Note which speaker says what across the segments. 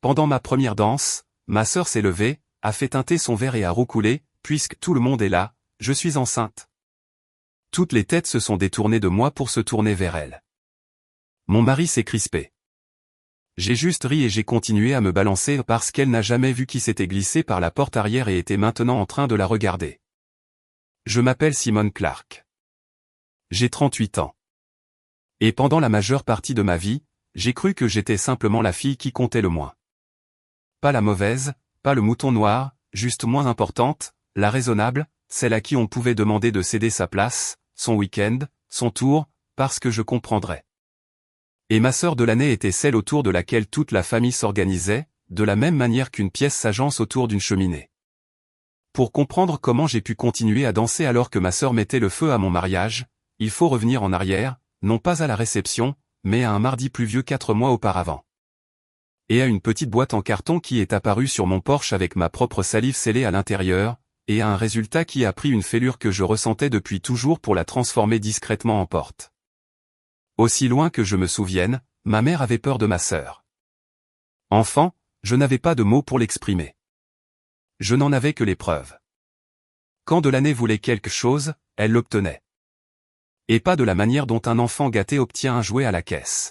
Speaker 1: Pendant ma première danse, ma sœur s'est levée, a fait teinter son verre et a roucoulé, puisque tout le monde est là, je suis enceinte. Toutes les têtes se sont détournées de moi pour se tourner vers elle. Mon mari s'est crispé. J'ai juste ri et j'ai continué à me balancer parce qu'elle n'a jamais vu qui s'était glissé par la porte arrière et était maintenant en train de la regarder. Je m'appelle Simone Clark. J'ai 38 ans. Et pendant la majeure partie de ma vie, j'ai cru que j'étais simplement la fille qui comptait le moins. Pas la mauvaise, pas le mouton noir, juste moins importante, la raisonnable, celle à qui on pouvait demander de céder sa place, son week-end, son tour, parce que je comprendrais. Et ma sœur de l'année était celle autour de laquelle toute la famille s'organisait, de la même manière qu'une pièce s'agence autour d'une cheminée. Pour comprendre comment j'ai pu continuer à danser alors que ma sœur mettait le feu à mon mariage, il faut revenir en arrière, non pas à la réception, mais à un mardi pluvieux 4 mois auparavant. Et à une petite boîte en carton qui est apparue sur mon porche avec ma propre salive scellée à l'intérieur, et à un résultat qui a pris une fêlure que je ressentais depuis toujours pour la transformer discrètement en porte. Aussi loin que je me souvienne, ma mère avait peur de ma sœur. Enfant, je n'avais pas de mots pour l'exprimer. Je n'en avais que les preuves. Quand Delaney voulait quelque chose, elle l'obtenait. Et pas de la manière dont un enfant gâté obtient un jouet à la caisse.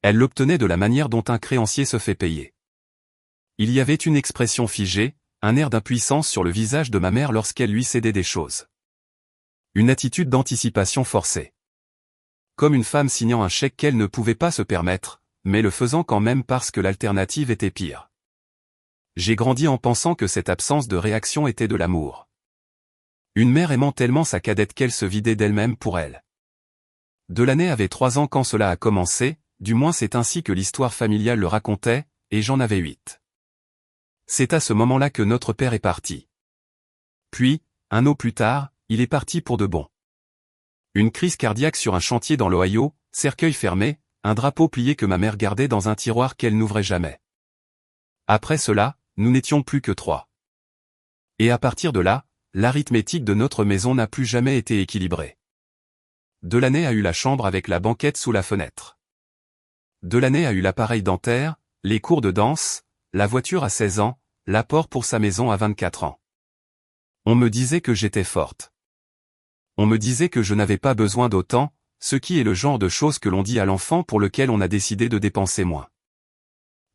Speaker 1: Elle l'obtenait de la manière dont un créancier se fait payer. Il y avait une expression figée, un air d'impuissance sur le visage de ma mère lorsqu'elle lui cédait des choses. Une attitude d'anticipation forcée. Comme une femme signant un chèque qu'elle ne pouvait pas se permettre, mais le faisant quand même parce que l'alternative était pire. J'ai grandi en pensant que cette absence de réaction était de l'amour. Une mère aimant tellement sa cadette qu'elle se vidait d'elle-même pour elle. Delaney avait 3 ans quand cela a commencé, du moins c'est ainsi que l'histoire familiale le racontait, et j'en avais 8. C'est à ce moment-là que notre père est parti. Puis, un an plus tard, il est parti pour de bon. Une crise cardiaque sur un chantier dans l'Ohio, cercueil fermé, un drapeau plié que ma mère gardait dans un tiroir qu'elle n'ouvrait jamais. Après cela, nous n'étions plus que 3. Et à partir de là, l'arithmétique de notre maison n'a plus jamais été équilibrée. Delaney a eu la chambre avec la banquette sous la fenêtre. Delaney a eu l'appareil dentaire, les cours de danse, la voiture à 16 ans, l'apport pour sa maison à 24 ans. On me disait que j'étais forte. On me disait que je n'avais pas besoin d'autant, ce qui est le genre de choses que l'on dit à l'enfant pour lequel on a décidé de dépenser moins.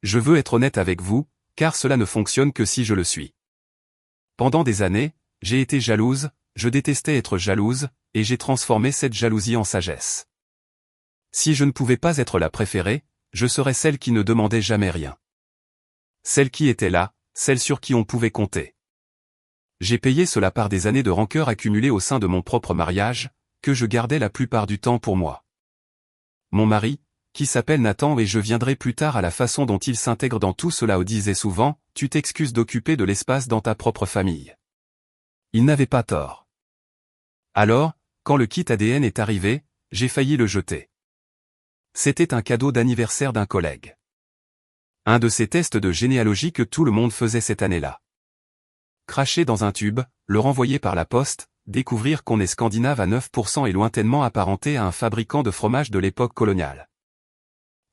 Speaker 1: Je veux être honnête avec vous, car cela ne fonctionne que si je le suis. Pendant des années, j'ai été jalouse, je détestais être jalouse, et j'ai transformé cette jalousie en sagesse. Si je ne pouvais pas être la préférée, je serais celle qui ne demandait jamais rien. Celle qui était là, celle sur qui on pouvait compter. J'ai payé cela par des années de rancœur accumulées au sein de mon propre mariage, que je gardais la plupart du temps pour moi. Mon mari, qui s'appelle Nathan et je viendrai plus tard à la façon dont il s'intègre dans tout cela, disait souvent, tu t'excuses d'occuper de l'espace dans ta propre famille. Il n'avait pas tort. Alors, quand le kit ADN est arrivé, j'ai failli le jeter. C'était un cadeau d'anniversaire d'un collègue. Un de ces tests de généalogie que tout le monde faisait cette année-là. Cracher dans un tube, le renvoyer par la poste, découvrir qu'on est scandinave à 9% et lointainement apparenté à un fabricant de fromage de l'époque coloniale.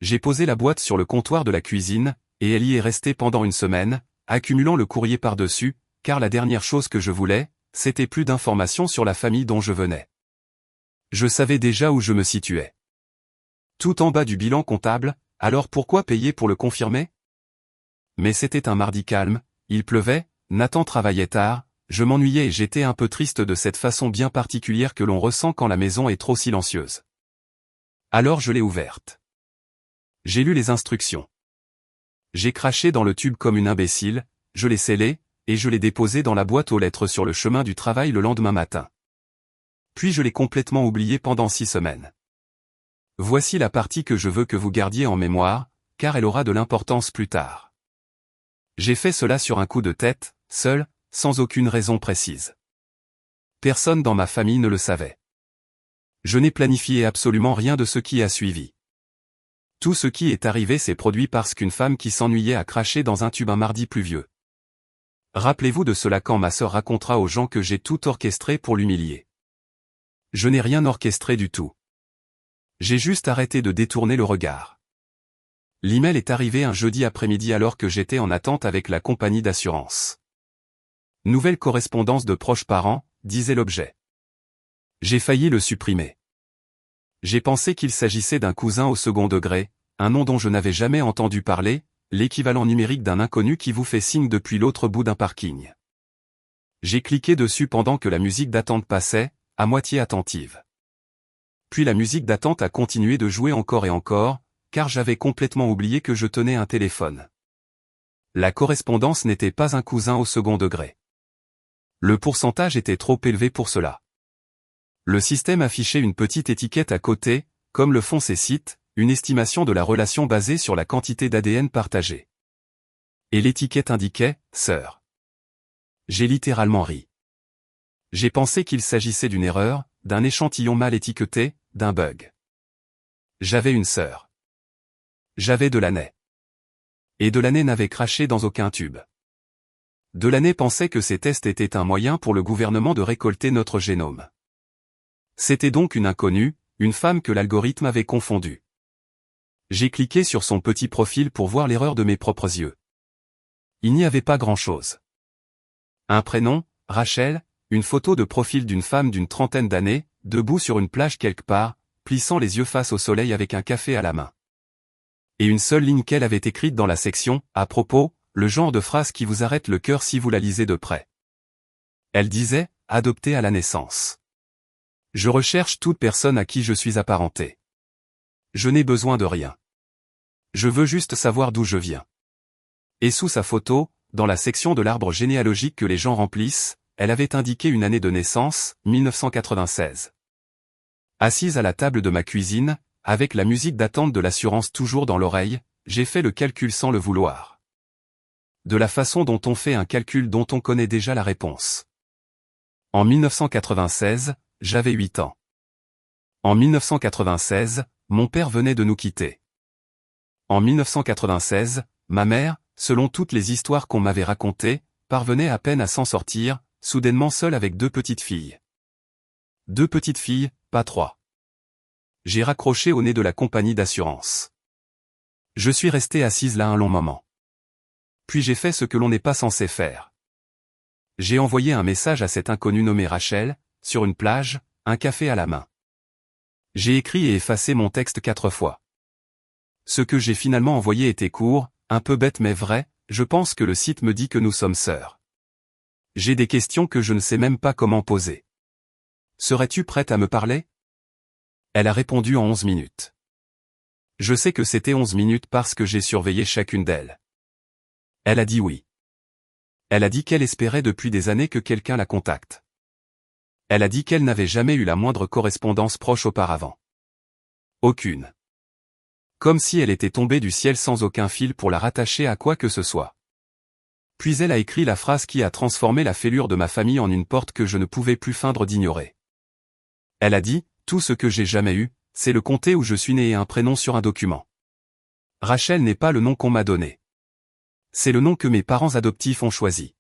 Speaker 1: J'ai posé la boîte sur le comptoir de la cuisine, et elle y est restée pendant une semaine, accumulant le courrier par-dessus, car la dernière chose que je voulais, c'était plus d'informations sur la famille dont je venais. Je savais déjà où je me situais. Tout en bas du bilan comptable, alors pourquoi payer pour le confirmer? Mais c'était un mardi calme, il pleuvait, Nathan travaillait tard, je m'ennuyais et j'étais un peu triste de cette façon bien particulière que l'on ressent quand la maison est trop silencieuse. Alors je l'ai ouverte. J'ai lu les instructions. J'ai craché dans le tube comme une imbécile, je l'ai scellé, et je l'ai déposé dans la boîte aux lettres sur le chemin du travail le lendemain matin. Puis je l'ai complètement oublié pendant 6 semaines. Voici la partie que je veux que vous gardiez en mémoire, car elle aura de l'importance plus tard. J'ai fait cela sur un coup de tête, seul, sans aucune raison précise. Personne dans ma famille ne le savait. Je n'ai planifié absolument rien de ce qui a suivi. Tout ce qui est arrivé s'est produit parce qu'une femme qui s'ennuyait a craché dans un tube un mardi pluvieux. Rappelez-vous de cela quand ma sœur racontera aux gens que j'ai tout orchestré pour l'humilier. Je n'ai rien orchestré du tout. J'ai juste arrêté de détourner le regard. L'email est arrivé un jeudi après-midi alors que j'étais en attente avec la compagnie d'assurance. Nouvelle correspondance de proches parents, disait l'objet. J'ai failli le supprimer. J'ai pensé qu'il s'agissait d'un cousin au second degré, un nom dont je n'avais jamais entendu parler, l'équivalent numérique d'un inconnu qui vous fait signe depuis l'autre bout d'un parking. J'ai cliqué dessus pendant que la musique d'attente passait, à moitié attentive. Puis la musique d'attente a continué de jouer encore et encore, car j'avais complètement oublié que je tenais un téléphone. La correspondance n'était pas un cousin au second degré. Le pourcentage était trop élevé pour cela. Le système affichait une petite étiquette à côté, comme le font ces sites, une estimation de la relation basée sur la quantité d'ADN partagée. Et l'étiquette indiquait « sœur ». J'ai littéralement ri. J'ai pensé qu'il s'agissait d'une erreur, d'un échantillon mal étiqueté, d'un bug. J'avais une sœur. J'avais Delaney. Et Delaney n'avait craché dans aucun tube. Delaney pensait que ces tests étaient un moyen pour le gouvernement de récolter notre génome. C'était donc une inconnue, une femme que l'algorithme avait confondue. J'ai cliqué sur son petit profil pour voir l'erreur de mes propres yeux. Il n'y avait pas grand-chose. Un prénom, Rachel, une photo de profil d'une femme d'une trentaine d'années, debout sur une plage quelque part, plissant les yeux face au soleil avec un café à la main. Et une seule ligne qu'elle avait écrite dans la section « À propos », le genre de phrase qui vous arrête le cœur si vous la lisez de près. Elle disait « Adoptée à la naissance ». Je recherche toute personne à qui je suis apparenté. Je n'ai besoin de rien. Je veux juste savoir d'où je viens. Et sous sa photo, dans la section de l'arbre généalogique que les gens remplissent, elle avait indiqué une année de naissance, 1996. Assise à la table de ma cuisine, avec la musique d'attente de l'assurance toujours dans l'oreille, j'ai fait le calcul sans le vouloir. De la façon dont on fait un calcul dont on connaît déjà la réponse. En 1996, j'avais 8 ans. En 1996, mon père venait de nous quitter. En 1996, ma mère, selon toutes les histoires qu'on m'avait racontées, parvenait à peine à s'en sortir, soudainement seule avec 2 petites filles. 2 petites filles, pas 3. J'ai raccroché au nez de la compagnie d'assurance. Je suis restée assise là un long moment. Puis j'ai fait ce que l'on n'est pas censé faire. J'ai envoyé un message à cette inconnue nommée Rachel, sur une plage, un café à la main. J'ai écrit et effacé mon texte 4 fois. Ce que j'ai finalement envoyé était court, un peu bête mais vrai, je pense que le site me dit que nous sommes sœurs. J'ai des questions que je ne sais même pas comment poser. Serais-tu prête à me parler? Elle a répondu en 11 minutes. Je sais que c'était 11 minutes parce que j'ai surveillé chacune d'elles. Elle a dit oui. Elle a dit qu'elle espérait depuis des années que quelqu'un la contacte. Elle a dit qu'elle n'avait jamais eu la moindre correspondance proche auparavant. Aucune. Comme si elle était tombée du ciel sans aucun fil pour la rattacher à quoi que ce soit. Puis elle a écrit la phrase qui a transformé la fêlure de ma famille en une porte que je ne pouvais plus feindre d'ignorer. Elle a dit, tout ce que j'ai jamais eu, c'est le comté où je suis né et un prénom sur un document. Rachel n'est pas le nom qu'on m'a donné. C'est le nom que mes parents adoptifs ont choisi.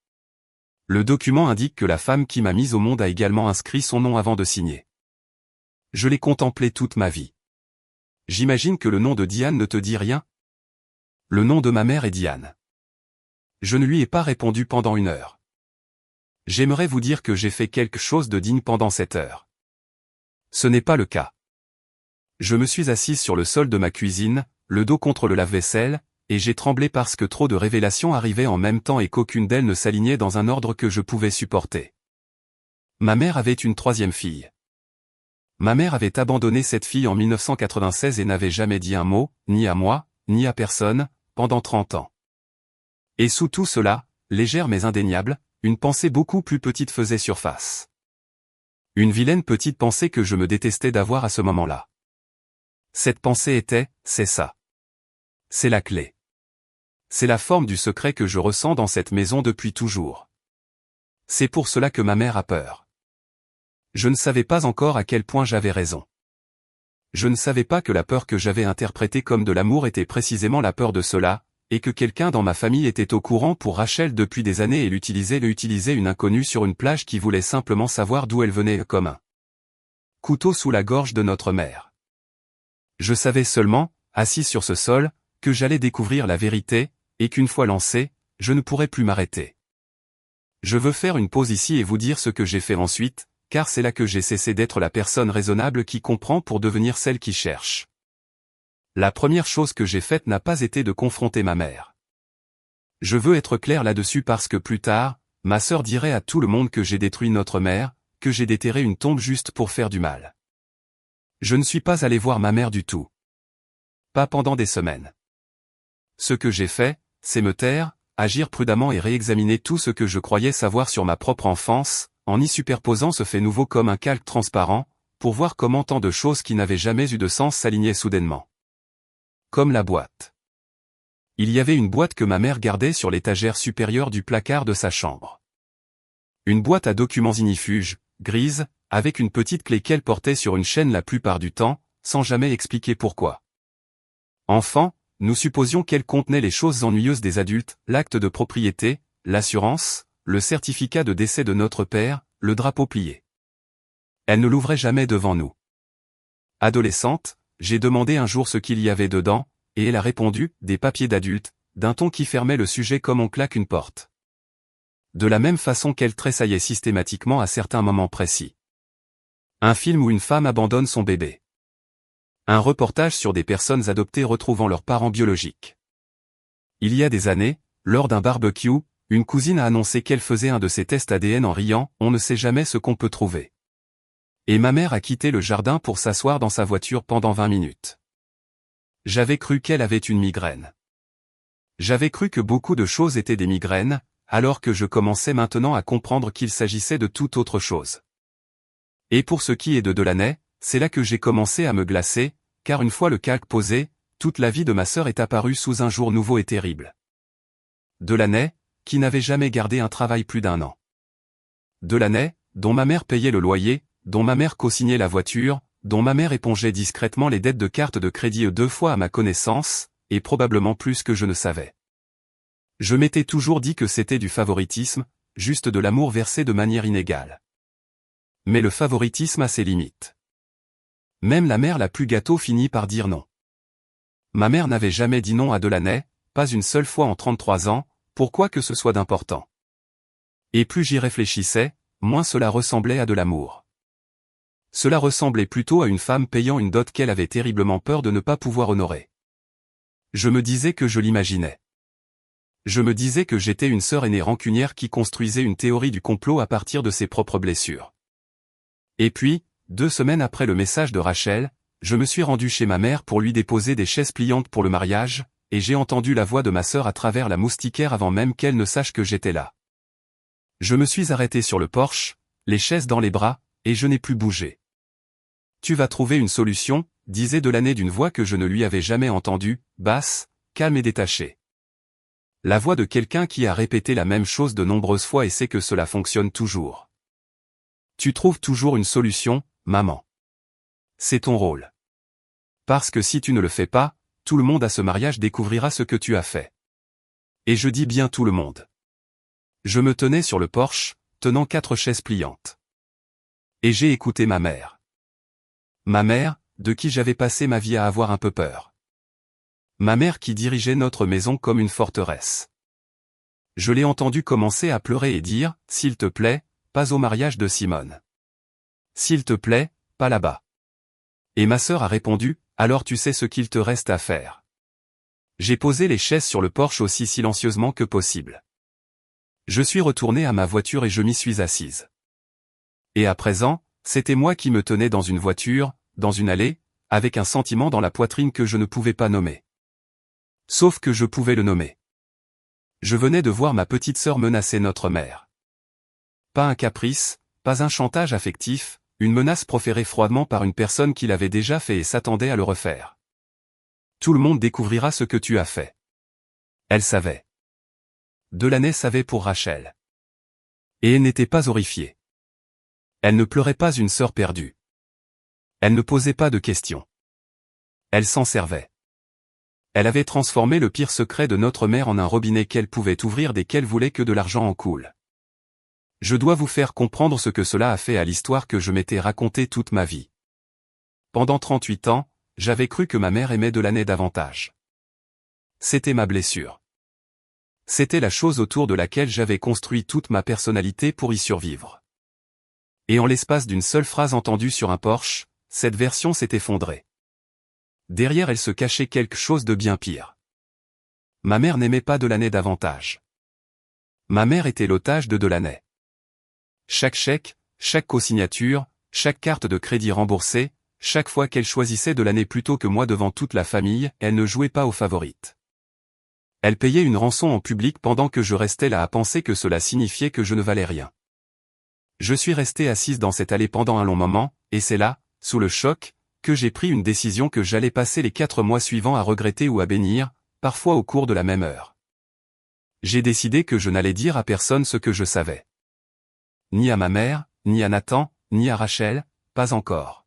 Speaker 1: Le document indique que la femme qui m'a mise au monde a également inscrit son nom avant de signer. Je l'ai contemplé toute ma vie. J'imagine que le nom de Diane ne te dit rien? Le nom de ma mère est Diane. Je ne lui ai pas répondu pendant 1 heure. J'aimerais vous dire que j'ai fait quelque chose de digne pendant cette heure. Ce n'est pas le cas. Je me suis assise sur le sol de ma cuisine, le dos contre le lave-vaisselle, et j'ai tremblé parce que trop de révélations arrivaient en même temps et qu'aucune d'elles ne s'alignait dans un ordre que je pouvais supporter. Ma mère avait une 3e fille. Ma mère avait abandonné cette fille en 1996 et n'avait jamais dit un mot, ni à moi, ni à personne, pendant 30 ans. Et sous tout cela, légère mais indéniable, une pensée beaucoup plus petite faisait surface. Une vilaine petite pensée que je me détestais d'avoir à ce moment-là. Cette pensée était, c'est ça. C'est la clé. C'est la forme du secret que je ressens dans cette maison depuis toujours. C'est pour cela que ma mère a peur. Je ne savais pas encore à quel point j'avais raison. Je ne savais pas que la peur que j'avais interprétée comme de l'amour était précisément la peur de cela, et que quelqu'un dans ma famille était au courant pour Rachel depuis des années et l'utilisait une inconnue sur une plage qui voulait simplement savoir d'où elle venait comme un couteau sous la gorge de notre mère. Je savais seulement, assis sur ce sol, que j'allais découvrir la vérité, et qu'une fois lancé, je ne pourrais plus m'arrêter. Je veux faire une pause ici et vous dire ce que j'ai fait ensuite, car c'est là que j'ai cessé d'être la personne raisonnable qui comprend pour devenir celle qui cherche. La première chose que j'ai faite n'a pas été de confronter ma mère. Je veux être clair là-dessus parce que plus tard, ma sœur dirait à tout le monde que j'ai détruit notre mère, que j'ai déterré une tombe juste pour faire du mal. Je ne suis pas allé voir ma mère du tout. Pas pendant des semaines. Ce que j'ai fait, c'est me taire, agir prudemment et réexaminer tout ce que je croyais savoir sur ma propre enfance, en y superposant ce fait nouveau comme un calque transparent, pour voir comment tant de choses qui n'avaient jamais eu de sens s'alignaient soudainement. Comme la boîte. Il y avait une boîte que ma mère gardait sur l'étagère supérieure du placard de sa chambre. Une boîte à documents ignifuges, grise, avec une petite clé qu'elle portait sur une chaîne la plupart du temps, sans jamais expliquer pourquoi. Enfant, nous supposions qu'elle contenait les choses ennuyeuses des adultes, l'acte de propriété, l'assurance, le certificat de décès de notre père, le drapeau plié. Elle ne l'ouvrait jamais devant nous. Adolescente, j'ai demandé un jour ce qu'il y avait dedans, et elle a répondu, des papiers d'adulte, d'un ton qui fermait le sujet comme on claque une porte. De la même façon qu'elle tressaillait systématiquement à certains moments précis. Un film où une femme abandonne son bébé. Un reportage sur des personnes adoptées retrouvant leurs parents biologiques. Il y a des années, lors d'un barbecue, une cousine a annoncé qu'elle faisait un de ses tests ADN en riant, on ne sait jamais ce qu'on peut trouver. Et ma mère a quitté le jardin pour s'asseoir dans sa voiture pendant 20 minutes. J'avais cru qu'elle avait une migraine. J'avais cru que beaucoup de choses étaient des migraines, alors que je commençais maintenant à comprendre qu'il s'agissait de toute autre chose. Et pour ce qui est de Delaney, c'est là que j'ai commencé à me glacer, car une fois le calque posé, toute la vie de ma sœur est apparue sous un jour nouveau et terrible. Delaney, qui n'avait jamais gardé un travail plus d'1 an. Delaney, dont ma mère payait le loyer, dont ma mère co-signait la voiture, dont ma mère épongeait discrètement les dettes de carte de crédit 2 fois à ma connaissance, et probablement plus que je ne savais. Je m'étais toujours dit que c'était du favoritisme, juste de l'amour versé de manière inégale. Mais le favoritisme a ses limites. Même la mère la plus gâteau finit par dire non. Ma mère n'avait jamais dit non à Delaney, pas une seule fois en 33 ans, pour quoi que ce soit d'important. Et plus j'y réfléchissais, moins cela ressemblait à de l'amour. Cela ressemblait plutôt à une femme payant une dot qu'elle avait terriblement peur de ne pas pouvoir honorer. Je me disais que je l'imaginais. Je me disais que j'étais une sœur aînée rancunière qui construisait une théorie du complot à partir de ses propres blessures. Et puis, 2 semaines après le message de Rachel, je me suis rendu chez ma mère pour lui déposer des chaises pliantes pour le mariage, et j'ai entendu la voix de ma sœur à travers la moustiquaire avant même qu'elle ne sache que j'étais là. Je me suis arrêté sur le porche, les chaises dans les bras, et je n'ai plus bougé. Tu vas trouver une solution, disait Delaney d'une voix que je ne lui avais jamais entendue, basse, calme et détachée. La voix de quelqu'un qui a répété la même chose de nombreuses fois et sait que cela fonctionne toujours. Tu trouves toujours une solution, maman. C'est ton rôle. Parce que si tu ne le fais pas, tout le monde à ce mariage découvrira ce que tu as fait. Et je dis bien tout le monde. Je me tenais sur le porche, tenant 4 chaises pliantes. Et j'ai écouté ma mère. Ma mère, de qui j'avais passé ma vie à avoir un peu peur. Ma mère qui dirigeait notre maison comme une forteresse. Je l'ai entendue commencer à pleurer et dire, « S'il te plaît, pas au mariage de Simone. S'il te plaît, pas là-bas. » Et ma sœur a répondu, « Alors tu sais ce qu'il te reste à faire. » J'ai posé les chaises sur le porche aussi silencieusement que possible. Je suis retourné à ma voiture et je m'y suis assise. Et à présent, c'était moi qui me tenais dans une voiture, dans une allée, avec un sentiment dans la poitrine que je ne pouvais pas nommer. Sauf que je pouvais le nommer. Je venais de voir ma petite sœur menacer notre mère. Pas un caprice, pas un chantage affectif, une menace proférée froidement par une personne qui l'avait déjà fait et s'attendait à le refaire. Tout le monde découvrira ce que tu as fait. Elle savait. Delaney savait pour Rachel. Et elle n'était pas horrifiée. Elle ne pleurait pas une sœur perdue. Elle ne posait pas de questions. Elle s'en servait. Elle avait transformé le pire secret de notre mère en un robinet qu'elle pouvait ouvrir dès qu'elle voulait que de l'argent en coule. Je dois vous faire comprendre ce que cela a fait à l'histoire que je m'étais racontée toute ma vie. Pendant 38 ans, j'avais cru que ma mère aimait Delaney davantage. C'était ma blessure. C'était la chose autour de laquelle j'avais construit toute ma personnalité pour y survivre. Et en l'espace d'une seule phrase entendue sur un porche, cette version s'est effondrée. Derrière elle se cachait quelque chose de bien pire. Ma mère n'aimait pas Delaney davantage. Ma mère était l'otage de Delaney. Chaque chèque, chaque cosignature, chaque carte de crédit remboursée, chaque fois qu'elle choisissait Delaney plutôt que moi devant toute la famille, elle ne jouait pas aux favorites. Elle payait une rançon en public pendant que je restais là à penser que cela signifiait que je ne valais rien. Je suis resté assise dans cette allée pendant un long moment, et c'est là, sous le choc, que j'ai pris une décision que j'allais passer les 4 mois suivants à regretter ou à bénir, parfois au cours de la même heure. J'ai décidé que je n'allais dire à personne ce que je savais. Ni à ma mère, ni à Nathan, ni à Rachel, pas encore.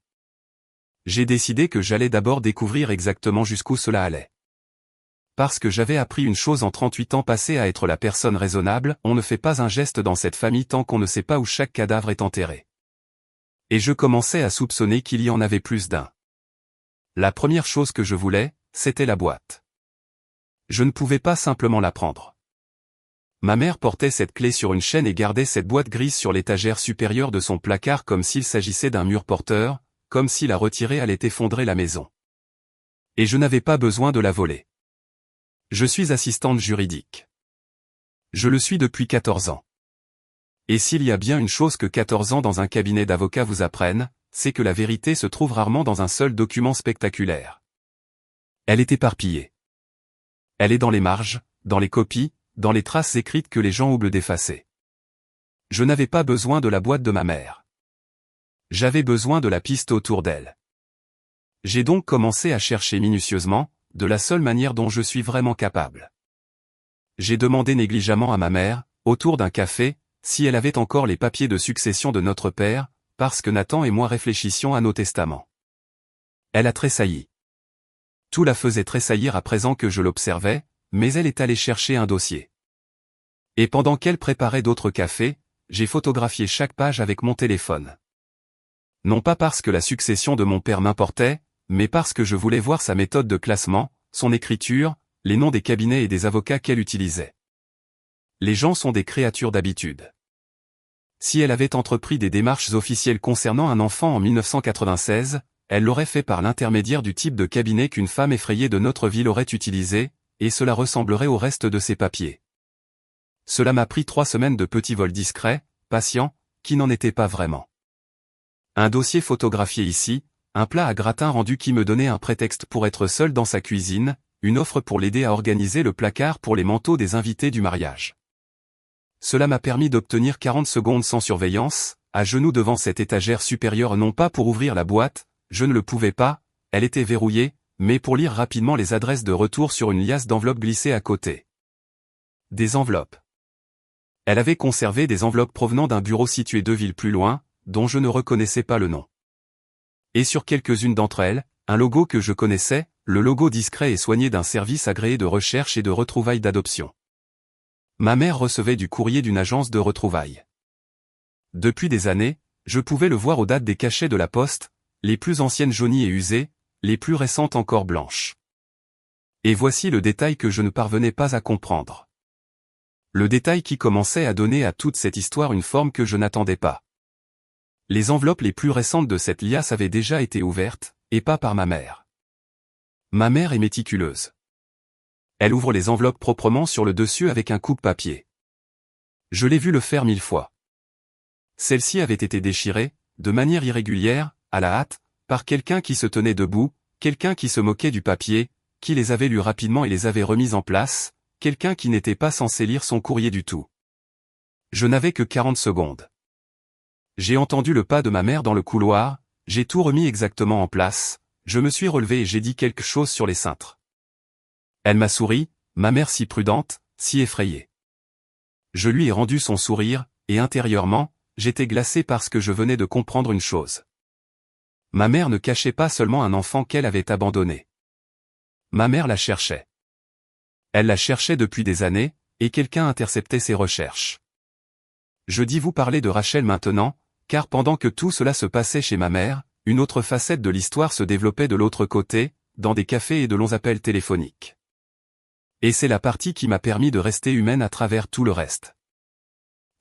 Speaker 1: J'ai décidé que j'allais d'abord découvrir exactement jusqu'où cela allait. Parce que j'avais appris une chose en 38 ans passés à être la personne raisonnable, on ne fait pas un geste dans cette famille tant qu'on ne sait pas où chaque cadavre est enterré. Et je commençais à soupçonner qu'il y en avait plus d'un. La première chose que je voulais, c'était la boîte. Je ne pouvais pas simplement la prendre. Ma mère portait cette clé sur une chaîne et gardait cette boîte grise sur l'étagère supérieure de son placard comme s'il s'agissait d'un mur porteur, comme si la retirer allait effondrer la maison. Et je n'avais pas besoin de la voler. Je suis assistante juridique. Je le suis depuis 14 ans. Et s'il y a bien une chose que 14 ans dans un cabinet d'avocats vous apprennent, c'est que la vérité se trouve rarement dans un seul document spectaculaire. Elle est éparpillée. Elle est dans les marges, dans les copies, dans les traces écrites que les gens oublient d'effacer. Je n'avais pas besoin de la boîte de ma mère. J'avais besoin de la piste autour d'elle. J'ai donc commencé à chercher minutieusement, de la seule manière dont je suis vraiment capable. J'ai demandé négligemment à ma mère, autour d'un café, si elle avait encore les papiers de succession de notre père, parce que Nathan et moi réfléchissions à nos testaments. Elle a tressailli. Tout la faisait tressaillir à présent que je l'observais, mais elle est allée chercher un dossier. Et pendant qu'elle préparait d'autres cafés, j'ai photographié chaque page avec mon téléphone. Non pas parce que la succession de mon père m'importait, mais parce que je voulais voir sa méthode de classement, son écriture, les noms des cabinets et des avocats qu'elle utilisait. Les gens sont des créatures d'habitude. Si elle avait entrepris des démarches officielles concernant un enfant en 1996, elle l'aurait fait par l'intermédiaire du type de cabinet qu'une femme effrayée de notre ville aurait utilisé, et cela ressemblerait au reste de ses papiers. Cela m'a pris 3 semaines de petits vols discrets, patients, qui n'en étaient pas vraiment. Un dossier photographié ici, un plat à gratin rendu qui me donnait un prétexte pour être seul dans sa cuisine, une offre pour l'aider à organiser le placard pour les manteaux des invités du mariage. Cela m'a permis d'obtenir 40 secondes sans surveillance, à genoux devant cette étagère supérieure non pas pour ouvrir la boîte, je ne le pouvais pas, elle était verrouillée, mais pour lire rapidement les adresses de retour sur une liasse d'enveloppes glissées à côté. Des enveloppes. Elle avait conservé des enveloppes provenant d'un bureau situé 2 villes plus loin, dont je ne reconnaissais pas le nom. Et sur quelques-unes d'entre elles, un logo que je connaissais, le logo discret et soigné d'un service agréé de recherche et de retrouvailles d'adoption. Ma mère recevait du courrier d'une agence de retrouvailles. Depuis des années, je pouvais le voir aux dates des cachets de la poste, les plus anciennes jaunies et usées, les plus récentes encore blanches. Et voici le détail que je ne parvenais pas à comprendre. Le détail qui commençait à donner à toute cette histoire une forme que je n'attendais pas. Les enveloppes les plus récentes de cette liasse avaient déjà été ouvertes, et pas par ma mère. Ma mère est méticuleuse. Elle ouvre les enveloppes proprement sur le dessus avec un coupe-papier. Je l'ai vu le faire 1000 fois. Celle-ci avait été déchirée, de manière irrégulière, à la hâte, par quelqu'un qui se tenait debout, quelqu'un qui se moquait du papier, qui les avait lus rapidement et les avait remises en place, quelqu'un qui n'était pas censé lire son courrier du tout. Je n'avais que 40 secondes. J'ai entendu le pas de ma mère dans le couloir, j'ai tout remis exactement en place, je me suis relevé et j'ai dit quelque chose sur les cintres. Elle m'a souri, ma mère si prudente, si effrayée. Je lui ai rendu son sourire, et intérieurement, j'étais glacé parce que je venais de comprendre une chose. Ma mère ne cachait pas seulement un enfant qu'elle avait abandonné. Ma mère la cherchait. Elle la cherchait depuis des années, et quelqu'un interceptait ses recherches. Je dis vous parler de Rachel maintenant, car pendant que tout cela se passait chez ma mère, une autre facette de l'histoire se développait de l'autre côté, dans des cafés et de longs appels téléphoniques. Et c'est la partie qui m'a permis de rester humaine à travers tout le reste.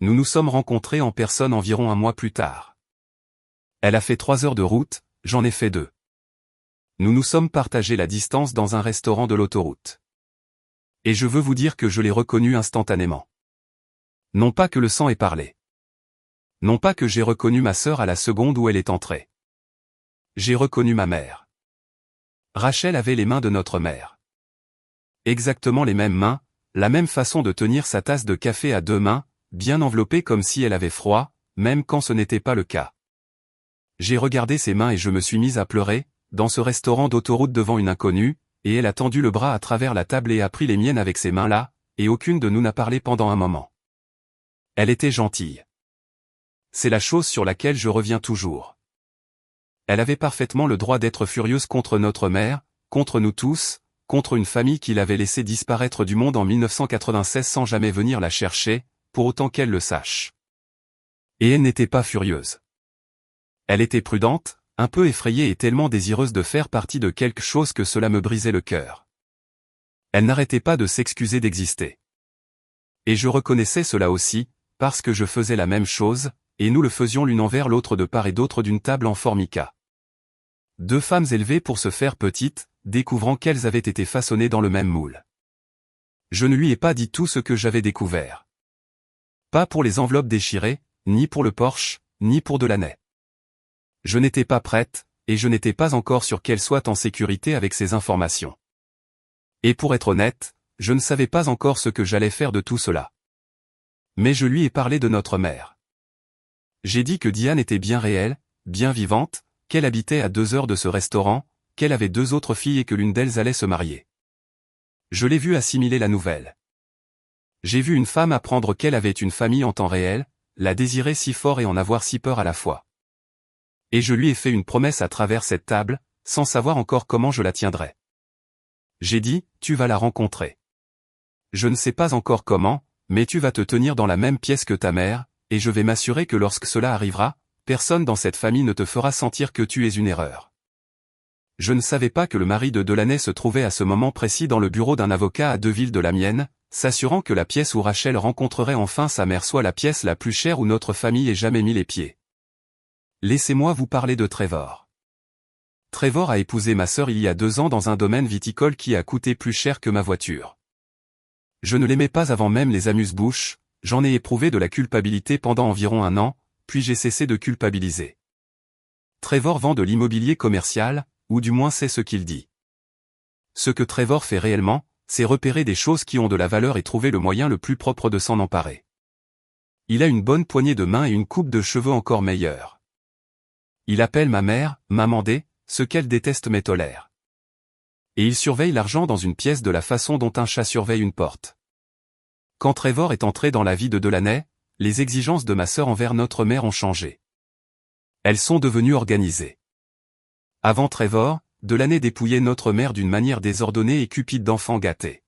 Speaker 1: Nous nous sommes rencontrés en personne environ un mois plus tard. Elle a fait 3 heures de route, j'en ai fait 2. Nous nous sommes partagé la distance dans un restaurant de l'autoroute. Et je veux vous dire que je l'ai reconnue instantanément. Non pas que le sang ait parlé. Non pas que j'ai reconnu ma sœur à la seconde où elle est entrée. J'ai reconnu ma mère. Rachel avait les mains de notre mère. Exactement les mêmes mains, la même façon de tenir sa tasse de café à 2 mains, bien enveloppée comme si elle avait froid, même quand ce n'était pas le cas. J'ai regardé ses mains et je me suis mise à pleurer, dans ce restaurant d'autoroute devant une inconnue, et elle a tendu le bras à travers la table et a pris les miennes avec ses mains-là, et aucune de nous n'a parlé pendant un moment. Elle était gentille. C'est la chose sur laquelle je reviens toujours. Elle avait parfaitement le droit d'être furieuse contre notre mère, contre nous tous, contre une famille qui l'avait laissée disparaître du monde en 1996 sans jamais venir la chercher, pour autant qu'elle le sache. Et elle n'était pas furieuse. Elle était prudente, un peu effrayée et tellement désireuse de faire partie de quelque chose que cela me brisait le cœur. Elle n'arrêtait pas de s'excuser d'exister. Et je reconnaissais cela aussi, parce que je faisais la même chose, et nous le faisions l'une envers l'autre de part et d'autre d'une table en formica. 2 femmes élevées pour se faire petites, découvrant qu'elles avaient été façonnées dans le même moule. Je ne lui ai pas dit tout ce que j'avais découvert. Pas pour les enveloppes déchirées, ni pour le Porsche, ni pour Delaney. Je n'étais pas prête, et je n'étais pas encore sûr qu'elle soit en sécurité avec ces informations. Et pour être honnête, je ne savais pas encore ce que j'allais faire de tout cela. Mais je lui ai parlé de notre mère. J'ai dit que Diane était bien réelle, bien vivante, qu'elle habitait à 2 heures de ce restaurant, qu'elle avait 2 autres filles et que l'une d'elles allait se marier. Je l'ai vue assimiler la nouvelle. J'ai vu une femme apprendre qu'elle avait une famille en temps réel, la désirer si fort et en avoir si peur à la fois. Et je lui ai fait une promesse à travers cette table, sans savoir encore comment je la tiendrais. J'ai dit, tu vas la rencontrer. Je ne sais pas encore comment, mais tu vas te tenir dans la même pièce que ta mère, et je vais m'assurer que lorsque cela arrivera, personne dans cette famille ne te fera sentir que tu es une erreur. Je ne savais pas que le mari de Delaney se trouvait à ce moment précis dans le bureau d'un avocat à 2 villes de la mienne, s'assurant que la pièce où Rachel rencontrerait enfin sa mère soit la pièce la plus chère où notre famille ait jamais mis les pieds. Laissez-moi vous parler de Trevor. Trevor a épousé ma sœur il y a 2 ans dans un domaine viticole qui a coûté plus cher que ma voiture. Je ne l'aimais pas avant même les amuse-bouches, j'en ai éprouvé de la culpabilité pendant environ 1 an, puis j'ai cessé de culpabiliser. Trevor vend de l'immobilier commercial, ou du moins c'est ce qu'il dit. Ce que Trevor fait réellement, c'est repérer des choses qui ont de la valeur et trouver le moyen le plus propre de s'en emparer. Il a une bonne poignée de main et une coupe de cheveux encore meilleure. Il appelle ma mère, Maman D, ce qu'elle déteste mais tolère. Et il surveille l'argent dans une pièce de la façon dont un chat surveille une porte. Quand Trevor est entré dans la vie de Delaney, les exigences de ma sœur envers notre mère ont changé. Elles sont devenues organisées. Avant Trevor, Delaney dépouillait notre mère d'une manière désordonnée et cupide d'enfant gâté.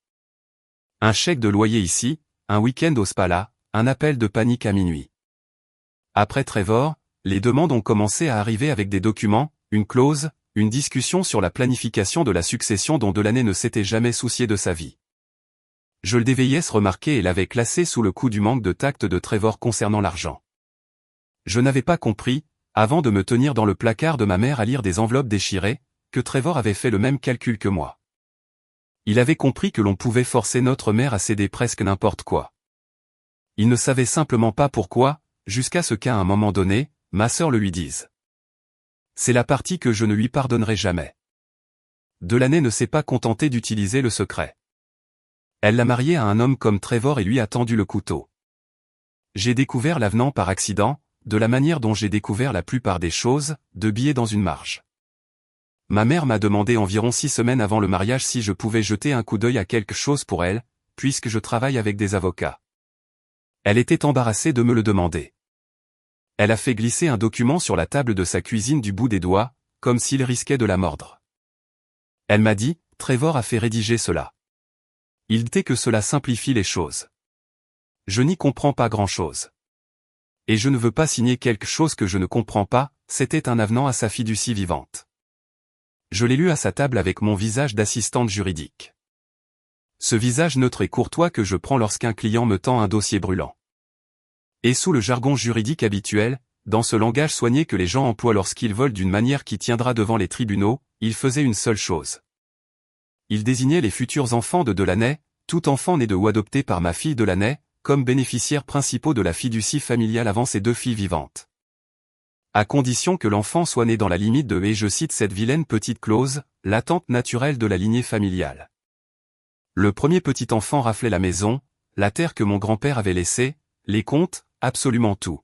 Speaker 1: Un chèque de loyer ici, un week-end au spa là, un appel de panique à minuit. Après Trevor, les demandes ont commencé à arriver avec des documents, une clause, une discussion sur la planification de la succession dont Delaney ne s'était jamais soucié de sa vie. Je le devais remarquer et l'avais classé sous le coup du manque de tact de Trevor concernant l'argent. Je n'avais pas compris, avant de me tenir dans le placard de ma mère à lire des enveloppes déchirées, que Trevor avait fait le même calcul que moi. Il avait compris que l'on pouvait forcer notre mère à céder presque n'importe quoi. Il ne savait simplement pas pourquoi, jusqu'à ce qu'à un moment donné, ma sœur le lui dise. C'est la partie que je ne lui pardonnerai jamais. Delaney ne s'est pas contenté d'utiliser le secret. Elle l'a marié à un homme comme Trevor et lui a tendu le couteau. J'ai découvert l'avenant par accident, de la manière dont j'ai découvert la plupart des choses, de billets dans une marge. Ma mère m'a demandé environ 6 semaines avant le mariage si je pouvais jeter un coup d'œil à quelque chose pour elle, puisque je travaille avec des avocats. Elle était embarrassée de me le demander. Elle a fait glisser un document sur la table de sa cuisine du bout des doigts, comme s'il risquait de la mordre. Elle m'a dit, Trevor a fait rédiger cela. Il dit que cela simplifie les choses. Je n'y comprends pas grand-chose. Et je ne veux pas signer quelque chose que je ne comprends pas, c'était un avenant à sa fiducie vivante. Je l'ai lu à sa table avec mon visage d'assistante juridique. Ce visage neutre et courtois que je prends lorsqu'un client me tend un dossier brûlant. Et sous le jargon juridique habituel, dans ce langage soigné que les gens emploient lorsqu'ils volent d'une manière qui tiendra devant les tribunaux, il faisait une seule chose. Il désignait les futurs enfants de Delaney, tout enfant né de ou adopté par ma fille Delaney, comme bénéficiaires principaux de la fiducie familiale avant ses 2 filles vivantes. À condition que l'enfant soit né dans la limite de, et je cite cette vilaine petite clause, l'attente naturelle de la lignée familiale. Le premier petit enfant raflait la maison, la terre que mon grand-père avait laissée, les comptes, absolument tout.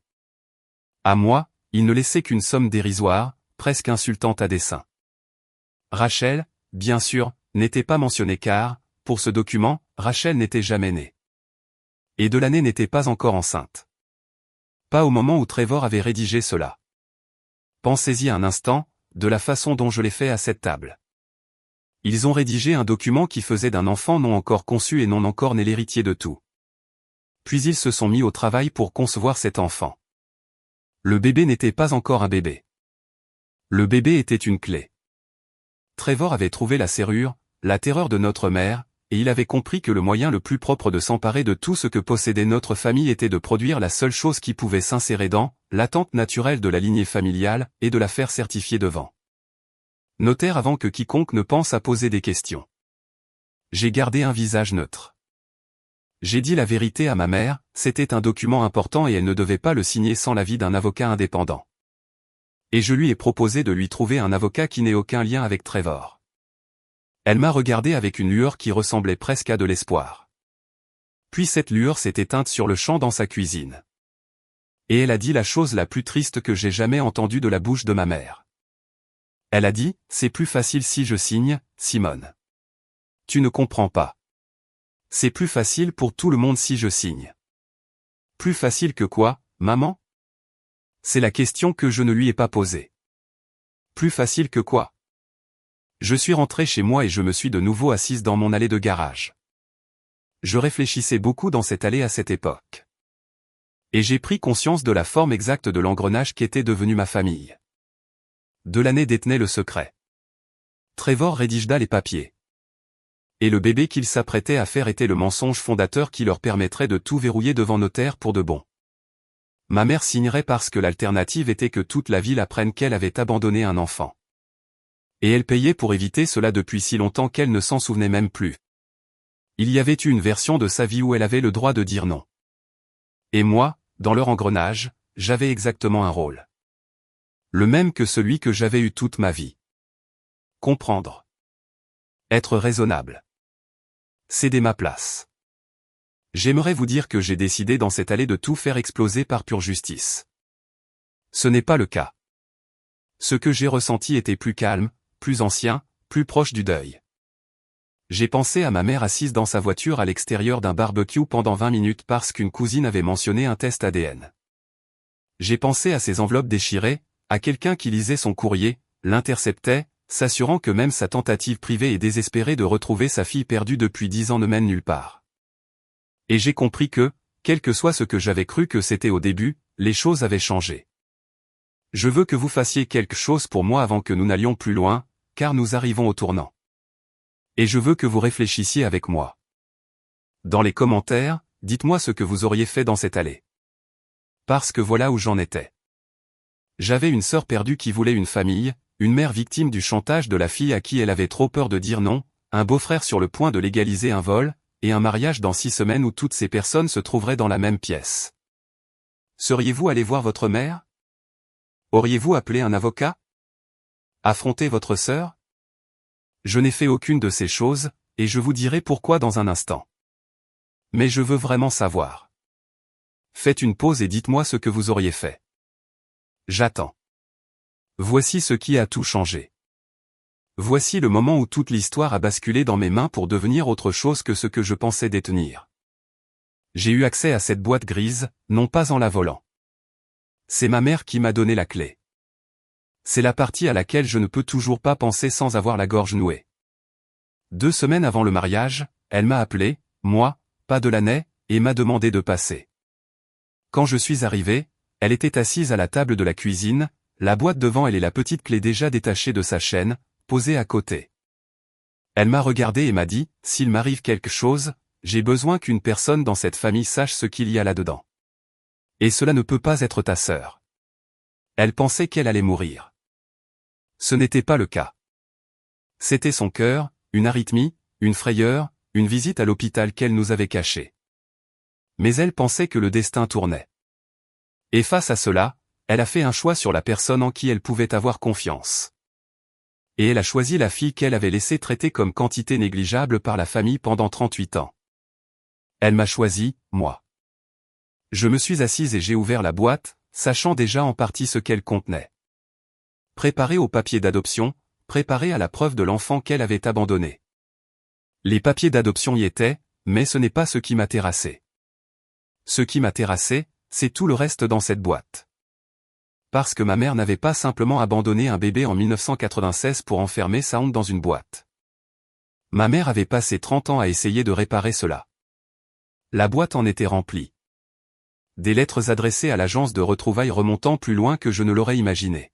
Speaker 1: À moi, il ne laissait qu'une somme dérisoire, presque insultante à dessein. Rachel, bien sûr, n'était pas mentionnée car, pour ce document, Rachel n'était jamais née. Et Delaney n'était pas encore enceinte. Pas au moment où Trevor avait rédigé cela. Pensez-y un instant, de la façon dont je l'ai fait à cette table. Ils ont rédigé un document qui faisait d'un enfant non encore conçu et non encore né l'héritier de tout. Puis ils se sont mis au travail pour concevoir cet enfant. Le bébé n'était pas encore un bébé. Le bébé était une clé. Trevor avait trouvé la serrure, la terreur de notre mère, et il avait compris que le moyen le plus propre de s'emparer de tout ce que possédait notre famille était de produire la seule chose qui pouvait s'insérer dans l'attente naturelle de la lignée familiale et de la faire certifier devant notaire avant que quiconque ne pense à poser des questions. J'ai gardé un visage neutre. J'ai dit la vérité à ma mère, c'était un document important et elle ne devait pas le signer sans l'avis d'un avocat indépendant. Et je lui ai proposé de lui trouver un avocat qui n'ait aucun lien avec Trevor. Elle m'a regardé avec une lueur qui ressemblait presque à de l'espoir. Puis cette lueur s'est éteinte sur le champ dans sa cuisine. Et elle a dit la chose la plus triste que j'ai jamais entendue de la bouche de ma mère. Elle a dit, c'est plus facile si je signe, Simone. Tu ne comprends pas. C'est plus facile pour tout le monde si je signe. Plus facile que quoi, maman? C'est la question que je ne lui ai pas posée. Plus facile que quoi? Je suis rentré chez moi et je me suis de nouveau assise dans mon allée de garage. Je réfléchissais beaucoup dans cette allée à cette époque. Et j'ai pris conscience de la forme exacte de l'engrenage qu'était devenue ma famille. Delaney détenait le secret. Trevor rédigea les papiers. Et le bébé qu'il s'apprêtait à faire était le mensonge fondateur qui leur permettrait de tout verrouiller devant notaire pour de bon. Ma mère signerait parce que l'alternative était que toute la ville apprenne qu'elle avait abandonné un enfant. Et elle payait pour éviter cela depuis si longtemps qu'elle ne s'en souvenait même plus. Il y avait eu une version de sa vie où elle avait le droit de dire non. Et moi, dans leur engrenage, j'avais exactement un rôle. Le même que celui que j'avais eu toute ma vie. Comprendre. Être raisonnable. Céder ma place. J'aimerais vous dire que j'ai décidé dans cette allée de tout faire exploser par pure justice. Ce n'est pas le cas. Ce que j'ai ressenti était plus calme, plus ancien, plus proche du deuil. J'ai pensé à ma mère assise dans sa voiture à l'extérieur d'un barbecue pendant 20 minutes parce qu'une cousine avait mentionné un test ADN. J'ai pensé à ses enveloppes déchirées, à quelqu'un qui lisait son courrier, l'interceptait, s'assurant que même sa tentative privée et désespérée de retrouver sa fille perdue depuis 10 ans ne mène nulle part. Et j'ai compris que, quel que soit ce que j'avais cru que c'était au début, les choses avaient changé. Je veux que vous fassiez quelque chose pour moi avant que nous n'allions plus loin, car nous arrivons au tournant. Et je veux que vous réfléchissiez avec moi. Dans les commentaires, dites-moi ce que vous auriez fait dans cette allée. Parce que voilà où j'en étais. J'avais une sœur perdue qui voulait une famille, une mère victime du chantage de la fille à qui elle avait trop peur de dire non, un beau-frère sur le point de légaliser un vol, et un mariage dans 6 semaines où toutes ces personnes se trouveraient dans la même pièce. Seriez-vous allé voir votre mère? Auriez-vous appelé un avocat? Affronter votre sœur? Je n'ai fait aucune de ces choses, et je vous dirai pourquoi dans un instant. Mais je veux vraiment savoir. Faites une pause et dites-moi ce que vous auriez fait. J'attends. Voici ce qui a tout changé. Voici le moment où toute l'histoire a basculé dans mes mains pour devenir autre chose que ce que je pensais détenir. J'ai eu accès à cette boîte grise, non pas en la volant. C'est ma mère qui m'a donné la clé. C'est la partie à laquelle je ne peux toujours pas penser sans avoir la gorge nouée. 2 semaines avant le mariage, elle m'a appelé, moi, pas Delaney, et m'a demandé de passer. Quand je suis arrivé, elle était assise à la table de la cuisine, la boîte devant elle et la petite clé déjà détachée de sa chaîne, posée à côté. Elle m'a regardé et m'a dit, s'il m'arrive quelque chose, j'ai besoin qu'une personne dans cette famille sache ce qu'il y a là-dedans. Et cela ne peut pas être ta sœur. Elle pensait qu'elle allait mourir. Ce n'était pas le cas. C'était son cœur, une arythmie, une frayeur, une visite à l'hôpital qu'elle nous avait cachée. Mais elle pensait que le destin tournait. Et face à cela, elle a fait un choix sur la personne en qui elle pouvait avoir confiance. Et elle a choisi la fille qu'elle avait laissée traiter comme quantité négligeable par la famille pendant 38 ans. Elle m'a choisi, moi. Je me suis assise et j'ai ouvert la boîte, sachant déjà en partie ce qu'elle contenait. Préparée au papier d'adoption, préparée à la preuve de l'enfant qu'elle avait abandonné. Les papiers d'adoption y étaient, mais ce n'est pas ce qui m'a terrassé. Ce qui m'a terrassé, c'est tout le reste dans cette boîte. Parce que ma mère n'avait pas simplement abandonné un bébé en 1996 pour enfermer sa honte dans une boîte. Ma mère avait passé 30 ans à essayer de réparer cela. La boîte en était remplie. Des lettres adressées à l'agence de retrouvailles remontant plus loin que je ne l'aurais imaginé.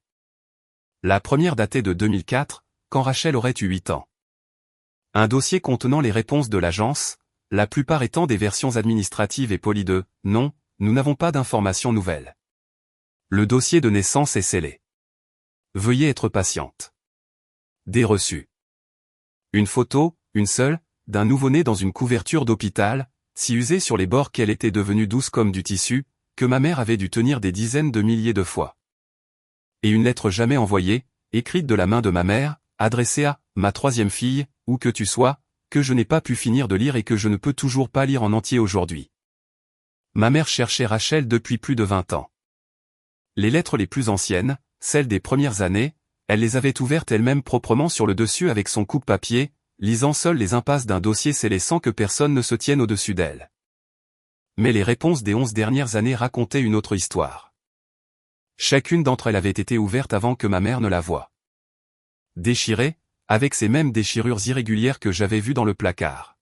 Speaker 1: La première datait de 2004, quand Rachel aurait eu 8 ans. Un dossier contenant les réponses de l'agence, la plupart étant des versions administratives et polies de « Non, nous n'avons pas d'informations nouvelles. Le dossier de naissance est scellé. Veuillez être patiente. » Des reçus. Une photo, une seule, d'un nouveau-né dans une couverture d'hôpital, si usée sur les bords qu'elle était devenue douce comme du tissu, que ma mère avait dû tenir des dizaines de milliers de fois. Et une lettre jamais envoyée, écrite de la main de ma mère, adressée à « ma troisième fille », où que tu sois, que je n'ai pas pu finir de lire et que je ne peux toujours pas lire en entier aujourd'hui. Ma mère cherchait Rachel depuis plus de 20 ans. Les lettres les plus anciennes, celles des premières années, elle les avait ouvertes elle-même proprement sur le dessus avec son coupe-papier, lisant seule les impasses d'un dossier scellé sans que personne ne se tienne au-dessus d'elle. Mais les réponses des 11 dernières années racontaient une autre histoire. Chacune d'entre elles avait été ouverte avant que ma mère ne la voie. Déchirée, avec ces mêmes déchirures irrégulières que j'avais vues dans le placard.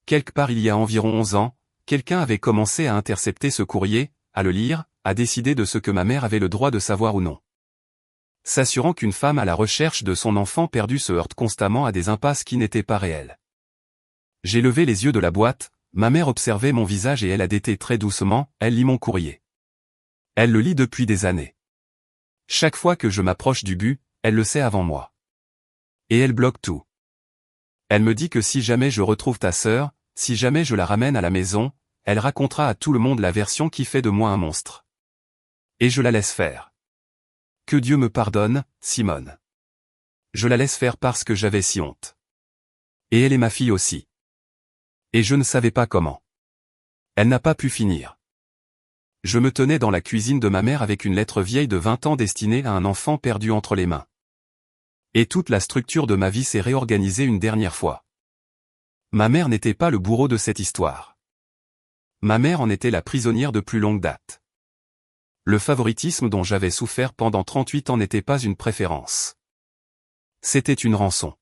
Speaker 1: Quelque part il y a environ 11 ans, quelqu'un avait commencé à intercepter ce courrier, à le lire, à décider de ce que ma mère avait le droit de savoir ou non. S'assurant qu'une femme à la recherche de son enfant perdu se heurte constamment à des impasses qui n'étaient pas réelles. J'ai levé les yeux de la boîte, ma mère observait mon visage et elle a dété très doucement, elle lit mon courrier. Elle le lit depuis des années. Chaque fois que je m'approche du but, elle le sait avant moi. Et elle bloque tout. Elle me dit que si jamais je retrouve ta sœur, si jamais je la ramène à la maison, elle racontera à tout le monde la version qui fait de moi un monstre. Et je la laisse faire. Que Dieu me pardonne, Simone. Je la laisse faire parce que j'avais si honte. Et elle est ma fille aussi. Et je ne savais pas comment. Elle n'a pas pu finir. Je me tenais dans la cuisine de ma mère avec une lettre vieille de 20 ans destinée à un enfant perdu entre les mains. Et toute la structure de ma vie s'est réorganisée une dernière fois. Ma mère n'était pas le bourreau de cette histoire. Ma mère en était la prisonnière de plus longue date. Le favoritisme dont j'avais souffert pendant 38 ans n'était pas une préférence. C'était une rançon.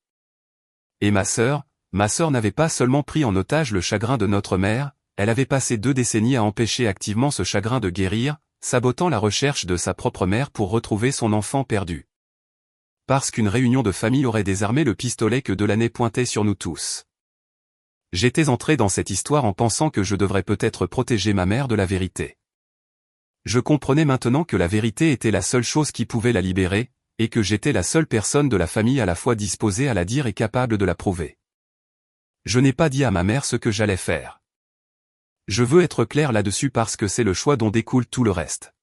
Speaker 1: Et ma sœur n'avait pas seulement pris en otage le chagrin de notre mère, elle avait passé 2 décennies à empêcher activement ce chagrin de guérir, sabotant la recherche de sa propre mère pour retrouver son enfant perdu. Parce qu'une réunion de famille aurait désarmé le pistolet que Delaney pointait sur nous tous. J'étais entré dans cette histoire en pensant que je devrais peut-être protéger ma mère de la vérité. Je comprenais maintenant que la vérité était la seule chose qui pouvait la libérer, et que j'étais la seule personne de la famille à la fois disposée à la dire et capable de la prouver. Je n'ai pas dit à ma mère ce que j'allais faire. Je veux être clair là-dessus parce que c'est le choix dont découle tout le reste.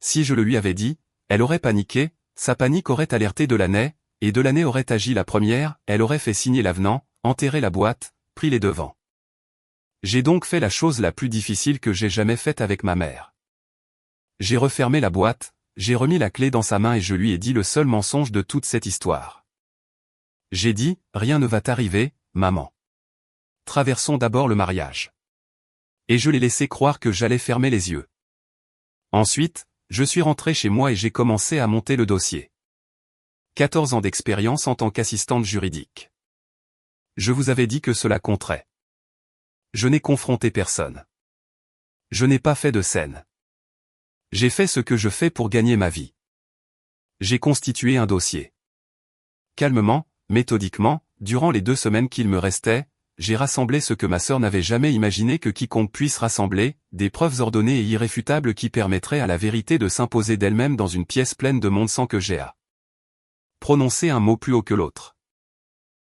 Speaker 1: Si je le lui avais dit, elle aurait paniqué, sa panique aurait alerté Delaney, et Delaney aurait agi la première, elle aurait fait signer l'avenant, enterré la boîte, pris les devants. J'ai donc fait la chose la plus difficile que j'ai jamais faite avec ma mère. J'ai refermé la boîte, j'ai remis la clé dans sa main et je lui ai dit le seul mensonge de toute cette histoire. J'ai dit, rien ne va t'arriver, maman. Traversons d'abord le mariage. Et je l'ai laissé croire que j'allais fermer les yeux. Ensuite, je suis rentré chez moi et j'ai commencé à monter le dossier. 14 ans d'expérience en tant qu'assistante juridique. Je vous avais dit que cela compterait. Je n'ai confronté personne. Je n'ai pas fait de scène. J'ai fait ce que je fais pour gagner ma vie. J'ai constitué un dossier. Calmement, méthodiquement, durant les 2 semaines qu'il me restait, j'ai rassemblé ce que ma sœur n'avait jamais imaginé que quiconque puisse rassembler, des preuves ordonnées et irréfutables qui permettraient à la vérité de s'imposer d'elle-même dans une pièce pleine de monde sans que j'aie à prononcer un mot plus haut que l'autre.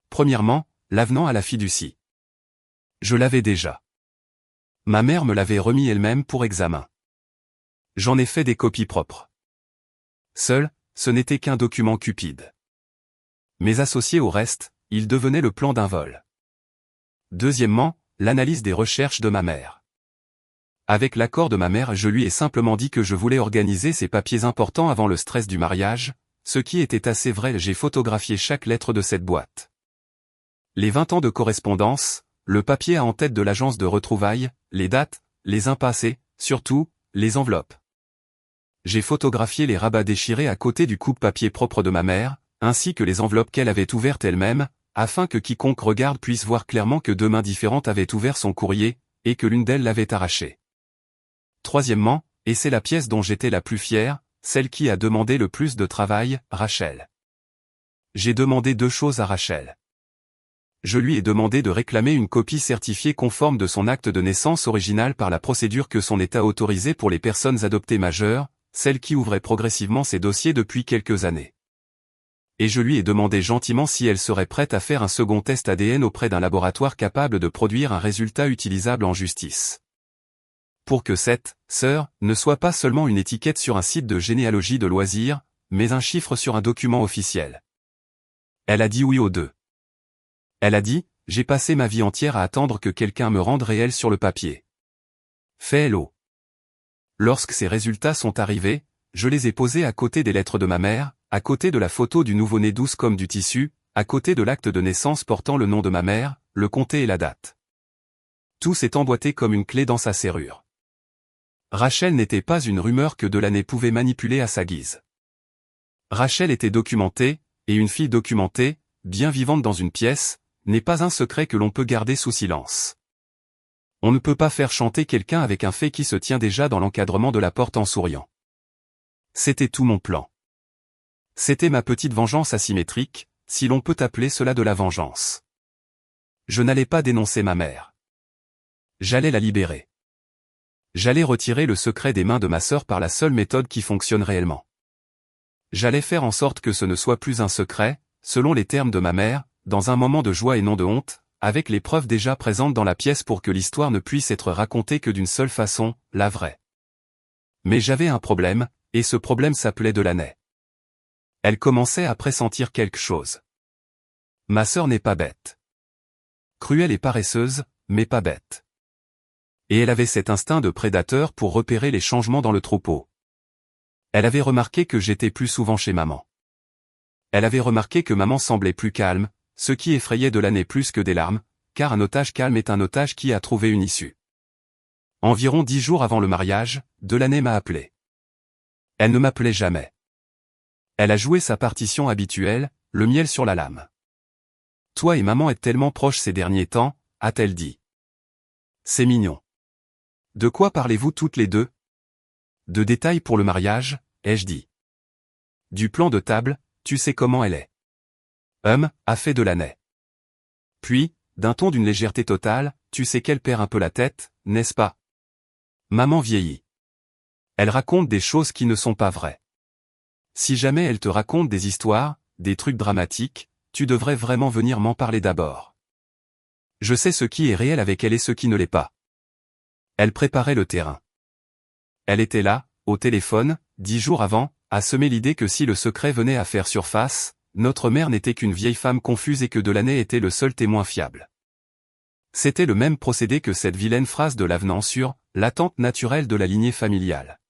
Speaker 1: Premièrement, l'avenant à la fiducie. Je l'avais déjà. Ma mère me l'avait remis elle-même pour examen. J'en ai fait des copies propres. Seul, ce n'était qu'un document cupide. Mais associé au reste, il devenait le plan d'un vol. Deuxièmement, l'analyse des recherches de ma mère. Avec l'accord de ma mère, je lui ai simplement dit que je voulais organiser ces papiers importants avant le stress du mariage, ce qui était assez vrai. J'ai photographié chaque lettre de cette boîte. Les 20 ans de correspondance, le papier à en tête de l'agence de retrouvailles, les dates, les impassés, surtout, les enveloppes. J'ai photographié les rabats déchirés à côté du coupe-papier propre de ma mère, ainsi que les enveloppes qu'elle avait ouvertes elle-même, afin que quiconque regarde puisse voir clairement que 2 mains différentes avaient ouvert son courrier, et que l'une d'elles l'avait arraché. Troisièmement, et c'est la pièce dont j'étais la plus fière, celle qui a demandé le plus de travail, Rachel. J'ai demandé 2 choses à Rachel. Je lui ai demandé de réclamer une copie certifiée conforme de son acte de naissance original par la procédure que son État autorisait pour les personnes adoptées majeures, celle qui ouvrait progressivement ses dossiers depuis quelques années. Et je lui ai demandé gentiment si elle serait prête à faire un second test ADN auprès d'un laboratoire capable de produire un résultat utilisable en justice. Pour que cette « sœur » ne soit pas seulement une étiquette sur un site de généalogie de loisirs, mais un chiffre sur un document officiel. Elle a dit oui aux 2. Elle a dit « J'ai passé ma vie entière à attendre que quelqu'un me rende réel sur le papier. » Fait hello. Lorsque ces résultats sont arrivés, je les ai posés à côté des lettres de ma mère, à côté de la photo du nouveau-né douce comme du tissu, à côté de l'acte de naissance portant le nom de ma mère, le comté et la date. Tout s'est emboîté comme une clé dans sa serrure. Rachel n'était pas une rumeur que Delaney pouvait manipuler à sa guise. Rachel était documentée, et une fille documentée, bien vivante dans une pièce, n'est pas un secret que l'on peut garder sous silence. On ne peut pas faire chanter quelqu'un avec un fait qui se tient déjà dans l'encadrement de la porte en souriant. C'était tout mon plan. C'était ma petite vengeance asymétrique, si l'on peut appeler cela de la vengeance. Je n'allais pas dénoncer ma mère. J'allais la libérer. J'allais retirer le secret des mains de ma sœur par la seule méthode qui fonctionne réellement. J'allais faire en sorte que ce ne soit plus un secret, selon les termes de ma mère, dans un moment de joie et non de honte, avec les preuves déjà présentes dans la pièce pour que l'histoire ne puisse être racontée que d'une seule façon, la vraie. Mais j'avais un problème, et ce problème s'appelait Delaney. Elle commençait à pressentir quelque chose. Ma sœur n'est pas bête. Cruelle et paresseuse, mais pas bête. Et elle avait cet instinct de prédateur pour repérer les changements dans le troupeau. Elle avait remarqué que j'étais plus souvent chez maman. Elle avait remarqué que maman semblait plus calme, ce qui effrayait Delaney plus que des larmes, car un otage calme est un otage qui a trouvé une issue. Environ 10 jours avant le mariage, Delaney m'a appelé. Elle ne m'appelait jamais. Elle a joué sa partition habituelle, le miel sur la lame. Toi et maman êtes tellement proches ces derniers temps, a-t-elle dit. C'est mignon. De quoi parlez-vous toutes les deux? De détails pour le mariage, ai-je dit. Du plan de table, tu sais comment elle est. A fait Delaney. Puis, d'un ton d'une légèreté totale, tu sais qu'elle perd un peu la tête, n'est-ce pas? Maman vieillit. Elle raconte des choses qui ne sont pas vraies. Si jamais elle te raconte des histoires, des trucs dramatiques, tu devrais vraiment venir m'en parler d'abord. Je sais ce qui est réel avec elle et ce qui ne l'est pas. Elle préparait le terrain. Elle était là, au téléphone, 10 jours avant, à semer l'idée que si le secret venait à faire surface, notre mère n'était qu'une vieille femme confuse et que Delaney était le seul témoin fiable. C'était le même procédé que cette vilaine phrase de l'avenant sur « l'attente naturelle de la lignée familiale ».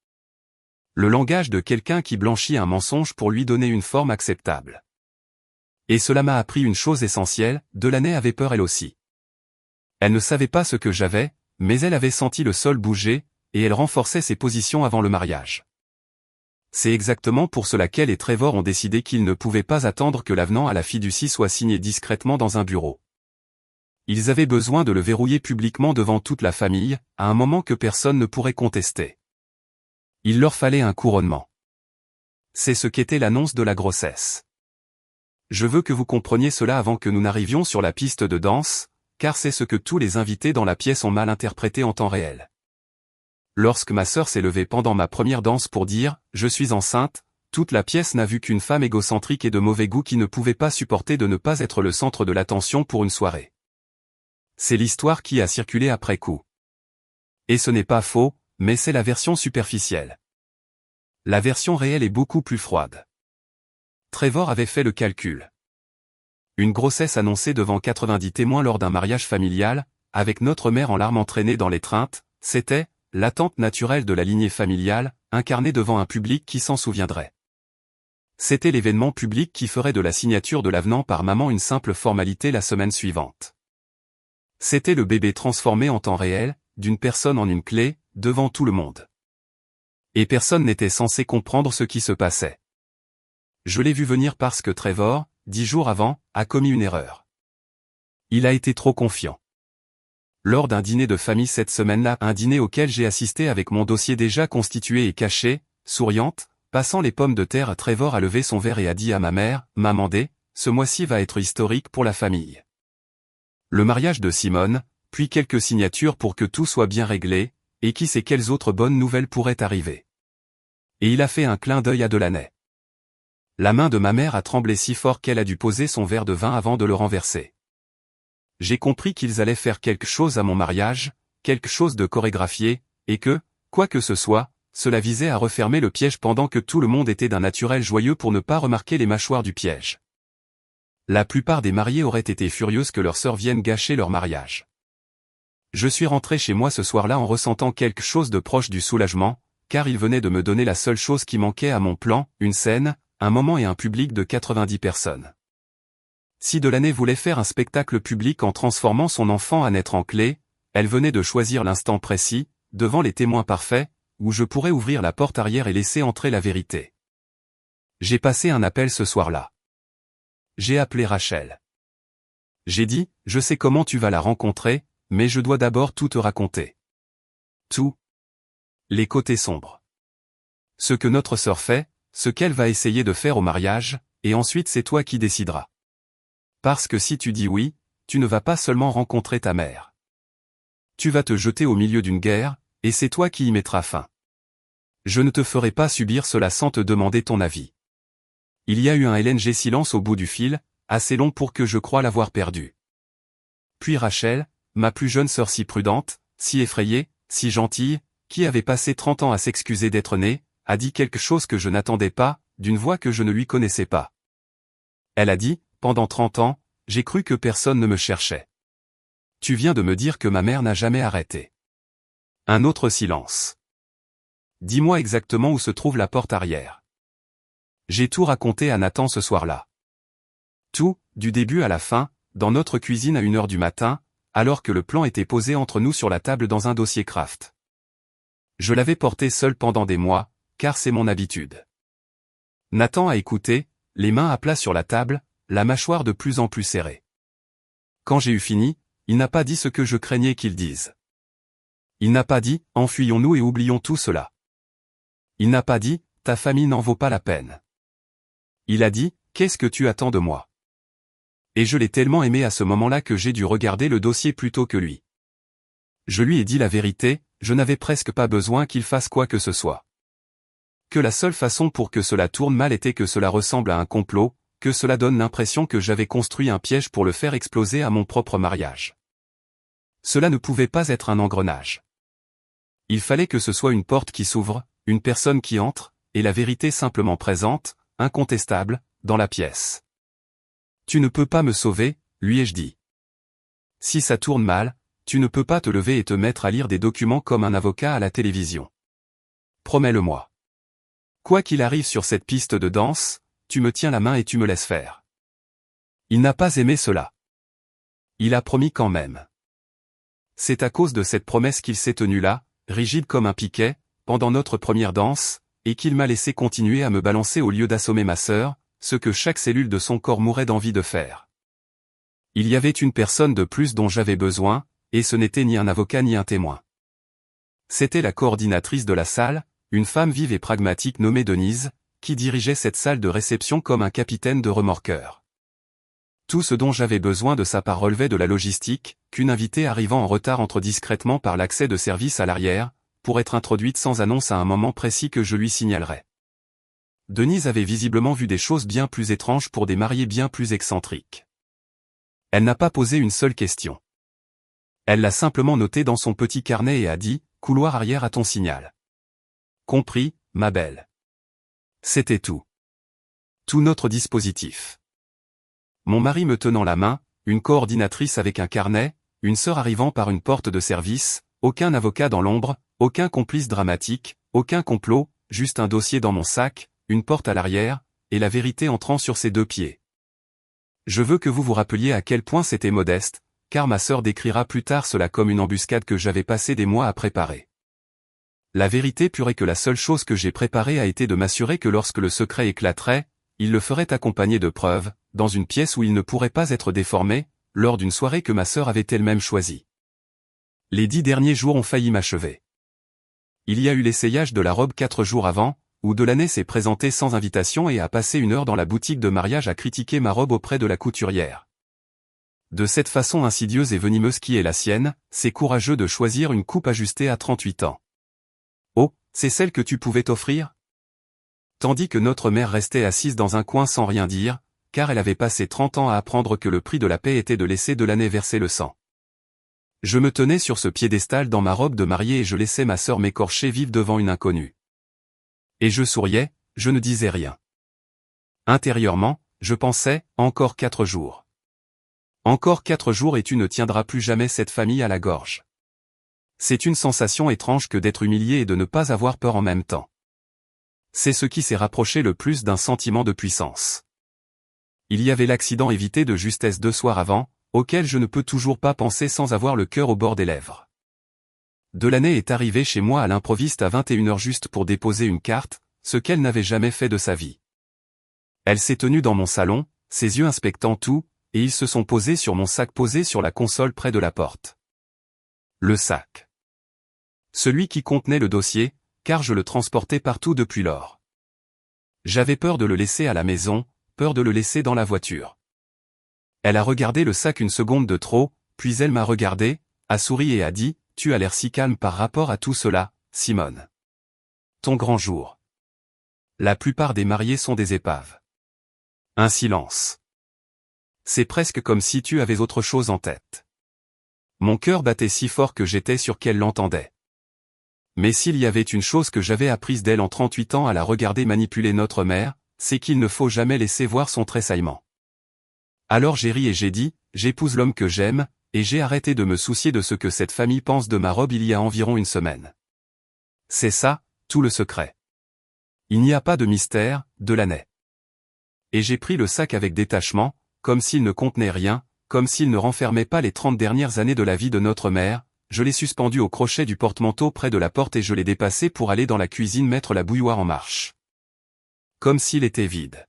Speaker 1: Le langage de quelqu'un qui blanchit un mensonge pour lui donner une forme acceptable. Et cela m'a appris une chose essentielle, Delaney avait peur elle aussi. Elle ne savait pas ce que j'avais, mais elle avait senti le sol bouger, et elle renforçait ses positions avant le mariage. C'est exactement pour cela qu'elle et Trevor ont décidé qu'ils ne pouvaient pas attendre que l'avenant à la fiducie soit signé discrètement dans un bureau. Ils avaient besoin de le verrouiller publiquement devant toute la famille, à un moment que personne ne pourrait contester. Il leur fallait un couronnement. C'est ce qu'était l'annonce de la grossesse. Je veux que vous compreniez cela avant que nous n'arrivions sur la piste de danse, car c'est ce que tous les invités dans la pièce ont mal interprété en temps réel. Lorsque ma sœur s'est levée pendant ma première danse pour dire « Je suis enceinte », toute la pièce n'a vu qu'une femme égocentrique et de mauvais goût qui ne pouvait pas supporter de ne pas être le centre de l'attention pour une soirée. C'est l'histoire qui a circulé après coup. Et ce n'est pas faux, mais c'est la version superficielle. La version réelle est beaucoup plus froide. Trevor avait fait le calcul. Une grossesse annoncée devant 90 témoins lors d'un mariage familial, avec notre mère en larmes entraînée dans l'étreinte, c'était l'attente naturelle de la lignée familiale, incarnée devant un public qui s'en souviendrait. C'était l'événement public qui ferait de la signature de l'avenant par maman une simple formalité la semaine suivante. C'était le bébé transformé en temps réel, d'une personne en une clé, devant tout le monde. Et personne n'était censé comprendre ce qui se passait. Je l'ai vu venir parce que Trevor, 10 jours avant, a commis une erreur. Il a été trop confiant. Lors d'un dîner de famille cette semaine-là, un dîner auquel j'ai assisté avec mon dossier déjà constitué et caché, souriante, passant les pommes de terre, Trevor a levé son verre et a dit à ma mère, « Maman D, ce mois-ci va être historique pour la famille. » Le mariage de Simone, puis quelques signatures pour que tout soit bien réglé, et qui sait quelles autres bonnes nouvelles pourraient arriver. Et il a fait un clin d'œil à Delaney. La main de ma mère a tremblé si fort qu'elle a dû poser son verre de vin avant de le renverser. J'ai compris qu'ils allaient faire quelque chose à mon mariage, quelque chose de chorégraphié, et que, quoi que ce soit, cela visait à refermer le piège pendant que tout le monde était d'un naturel joyeux pour ne pas remarquer les mâchoires du piège. La plupart des mariés auraient été furieuses que leur sœur vienne gâcher leur mariage. Je suis rentré chez moi ce soir-là en ressentant quelque chose de proche du soulagement, car il venait de me donner la seule chose qui manquait à mon plan, une scène, un moment et un public de 90 personnes. Si Delaney voulait faire un spectacle public en transformant son enfant à naître en clé, elle venait de choisir l'instant précis, devant les témoins parfaits, où je pourrais ouvrir la porte arrière et laisser entrer la vérité. J'ai passé un appel ce soir-là. J'ai appelé Rachel. J'ai dit, je sais comment tu vas la rencontrer, mais je dois d'abord tout te raconter. Tout. Les côtés sombres. Ce que notre sœur fait, ce qu'elle va essayer de faire au mariage, et ensuite c'est toi qui décideras. Parce que si tu dis oui, tu ne vas pas seulement rencontrer ta mère. Tu vas te jeter au milieu d'une guerre, et c'est toi qui y mettras fin. Je ne te ferai pas subir cela sans te demander ton avis. Il y a eu un LNG silence au bout du fil, assez long pour que je croie l'avoir perdu. Puis Rachel, ma plus jeune sœur si prudente, si effrayée, si gentille, qui avait passé 30 ans à s'excuser d'être née, a dit quelque chose que je n'attendais pas, d'une voix que je ne lui connaissais pas. Elle a dit, pendant 30 ans, j'ai cru que personne ne me cherchait. Tu viens de me dire que ma mère n'a jamais arrêté. Un autre silence. Dis-moi exactement où se trouve la porte arrière. J'ai tout raconté à Nathan ce soir-là. Tout, du début à la fin, dans notre cuisine à 1h du matin, alors que le plan était posé entre nous sur la table dans un dossier Kraft. Je l'avais porté seul pendant des mois, car c'est mon habitude. Nathan a écouté, les mains à plat sur la table, la mâchoire de plus en plus serrée. Quand j'ai eu fini, il n'a pas dit ce que je craignais qu'il dise. Il n'a pas dit, enfuyons-nous et oublions tout cela. Il n'a pas dit, ta famille n'en vaut pas la peine. Il a dit, qu'est-ce que tu attends de moi? Et je l'ai tellement aimé à ce moment-là que j'ai dû regarder le dossier plutôt que lui. Je lui ai dit la vérité, je n'avais presque pas besoin qu'il fasse quoi que ce soit. Que la seule façon pour que cela tourne mal était que cela ressemble à un complot, que cela donne l'impression que j'avais construit un piège pour le faire exploser à mon propre mariage. Cela ne pouvait pas être un engrenage. Il fallait que ce soit une porte qui s'ouvre, une personne qui entre, et la vérité simplement présente, incontestable, dans la pièce. Tu ne peux pas me sauver, lui ai-je dit. Si ça tourne mal, tu ne peux pas te lever et te mettre à lire des documents comme un avocat à la télévision. Promets-le-moi. Quoi qu'il arrive sur cette piste de danse, tu me tiens la main et tu me laisses faire. Il n'a pas aimé cela. Il a promis quand même. C'est à cause de cette promesse qu'il s'est tenu là, rigide comme un piquet, pendant notre première danse, et qu'il m'a laissé continuer à me balancer au lieu d'assommer ma sœur, ce que chaque cellule de son corps mourait d'envie de faire. Il y avait une personne de plus dont j'avais besoin, et ce n'était ni un avocat ni un témoin. C'était la coordinatrice de la salle, une femme vive et pragmatique nommée Denise, qui dirigeait cette salle de réception comme un capitaine de remorqueur. Tout ce dont j'avais besoin de sa part relevait de la logistique, qu'une invitée arrivant en retard entre discrètement par l'accès de service à l'arrière, pour être introduite sans annonce à un moment précis que je lui signalerais. Denise avait visiblement vu des choses bien plus étranges pour des mariés bien plus excentriques. Elle n'a pas posé une seule question. Elle l'a simplement noté dans son petit carnet et a dit « Couloir arrière à ton signal ». Compris, ma belle. C'était tout. Tout notre dispositif. Mon mari me tenant la main, une coordinatrice avec un carnet, une sœur arrivant par une porte de service, aucun avocat dans l'ombre, aucun complice dramatique, aucun complot, juste un dossier dans mon sac, une porte à l'arrière, et la vérité entrant sur ses deux pieds. Je veux que vous vous rappeliez à quel point c'était modeste, car ma sœur décrira plus tard cela comme une embuscade que j'avais passé des mois à préparer. La vérité pure est que la seule chose que j'ai préparée a été de m'assurer que lorsque le secret éclaterait, il le ferait accompagné de preuves, dans une pièce où il ne pourrait pas être déformé, lors d'une soirée que ma sœur avait elle-même choisie. Les 10 derniers jours ont failli m'achever. Il y a eu l'essayage de la robe 4 jours avant, où Delaney s'est présenté sans invitation et a passé 1 heure dans la boutique de mariage à critiquer ma robe auprès de la couturière. De cette façon insidieuse et venimeuse qui est la sienne, c'est courageux de choisir une coupe ajustée à 38 ans. Oh, c'est celle que tu pouvais t'offrir ? Tandis que notre mère restait assise dans un coin sans rien dire, car elle avait passé 30 ans à apprendre que le prix de la paix était de laisser Delaney verser le sang. Je me tenais sur ce piédestal dans ma robe de mariée et je laissais ma sœur m'écorcher vive devant une inconnue. Et je souriais, je ne disais rien. Intérieurement, je pensais, encore 4 jours. Encore 4 jours et tu ne tiendras plus jamais cette famille à la gorge. C'est une sensation étrange que d'être humilié et de ne pas avoir peur en même temps. C'est ce qui s'est rapproché le plus d'un sentiment de puissance. Il y avait l'accident évité de justesse 2 soirs avant, auquel je ne peux toujours pas penser sans avoir le cœur au bord des lèvres. Delaney est arrivée chez moi à l'improviste à 21h juste pour déposer une carte, ce qu'elle n'avait jamais fait de sa vie. Elle s'est tenue dans mon salon, ses yeux inspectant tout, et ils se sont posés sur mon sac posé sur la console près de la porte. Le sac. Celui qui contenait le dossier, car je le transportais partout depuis lors. J'avais peur de le laisser à la maison, peur de le laisser dans la voiture. Elle a regardé le sac une seconde de trop, puis elle m'a regardé, a souri et a dit « Tu as l'air si calme par rapport à tout cela, Simone. Ton grand jour. » La plupart des mariés sont des épaves. Un silence. C'est presque comme si tu avais autre chose en tête. Mon cœur battait si fort que j'étais sûr qu'elle l'entendait. Mais s'il y avait une chose que j'avais apprise d'elle en 38 ans à la regarder manipuler notre mère, c'est qu'il ne faut jamais laisser voir son tressaillement. Alors j'ai ri et j'ai dit, j'épouse l'homme que j'aime, et j'ai arrêté de me soucier de ce que cette famille pense de ma robe il y a environ 1 semaine. C'est ça, tout le secret. Il n'y a pas de mystère, Delaney. Et j'ai pris le sac avec détachement, comme s'il ne contenait rien, comme s'il ne renfermait pas les 30 dernières années de la vie de notre mère, je l'ai suspendu au crochet du porte-manteau près de la porte et je l'ai dépassé pour aller dans la cuisine mettre la bouilloire en marche. Comme s'il était vide.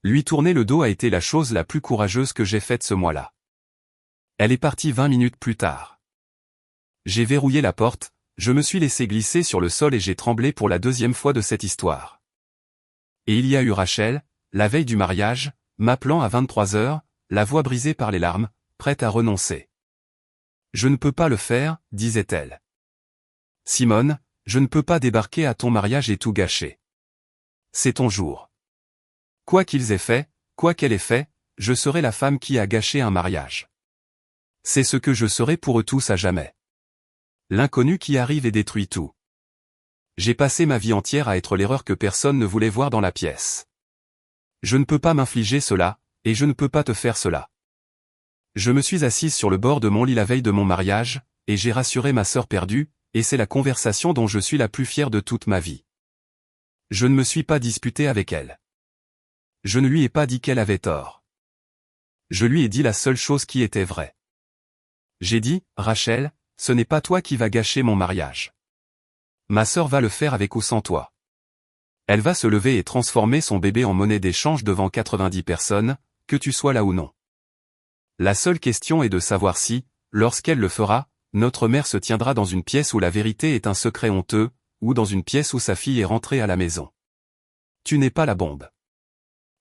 Speaker 1: Lui tourner le dos a été la chose la plus courageuse que j'ai faite ce mois-là. Elle est partie 20 minutes plus tard. J'ai verrouillé la porte, je me suis laissé glisser sur le sol et j'ai tremblé pour la 2e fois de cette histoire. Et il y a eu Rachel, la veille du mariage, m'appelant à 23h, la voix brisée par les larmes, prête à renoncer. Je ne peux pas le faire, disait-elle. Simone, je ne peux pas débarquer à ton mariage et tout gâcher. C'est ton jour. Quoi qu'ils aient fait, quoi qu'elle ait fait, je serai la femme qui a gâché un mariage. C'est ce que je serai pour eux tous à jamais. L'inconnu qui arrive et détruit tout. J'ai passé ma vie entière à être l'erreur que personne ne voulait voir dans la pièce. Je ne peux pas m'infliger cela, et je ne peux pas te faire cela. Je me suis assise sur le bord de mon lit la veille de mon mariage, et j'ai rassuré ma sœur perdue, et c'est la conversation dont je suis la plus fière de toute ma vie. Je ne me suis pas disputé avec elle. Je ne lui ai pas dit qu'elle avait tort. Je lui ai dit la seule chose qui était vraie. J'ai dit, Rachel, ce n'est pas toi qui vas gâcher mon mariage. Ma sœur va le faire avec ou sans toi. Elle va se lever et transformer son bébé en monnaie d'échange devant 90 personnes, que tu sois là ou non. La seule question est de savoir si, lorsqu'elle le fera, notre mère se tiendra dans une pièce où la vérité est un secret honteux, ou dans une pièce où sa fille est rentrée à la maison. Tu n'es pas la bombe.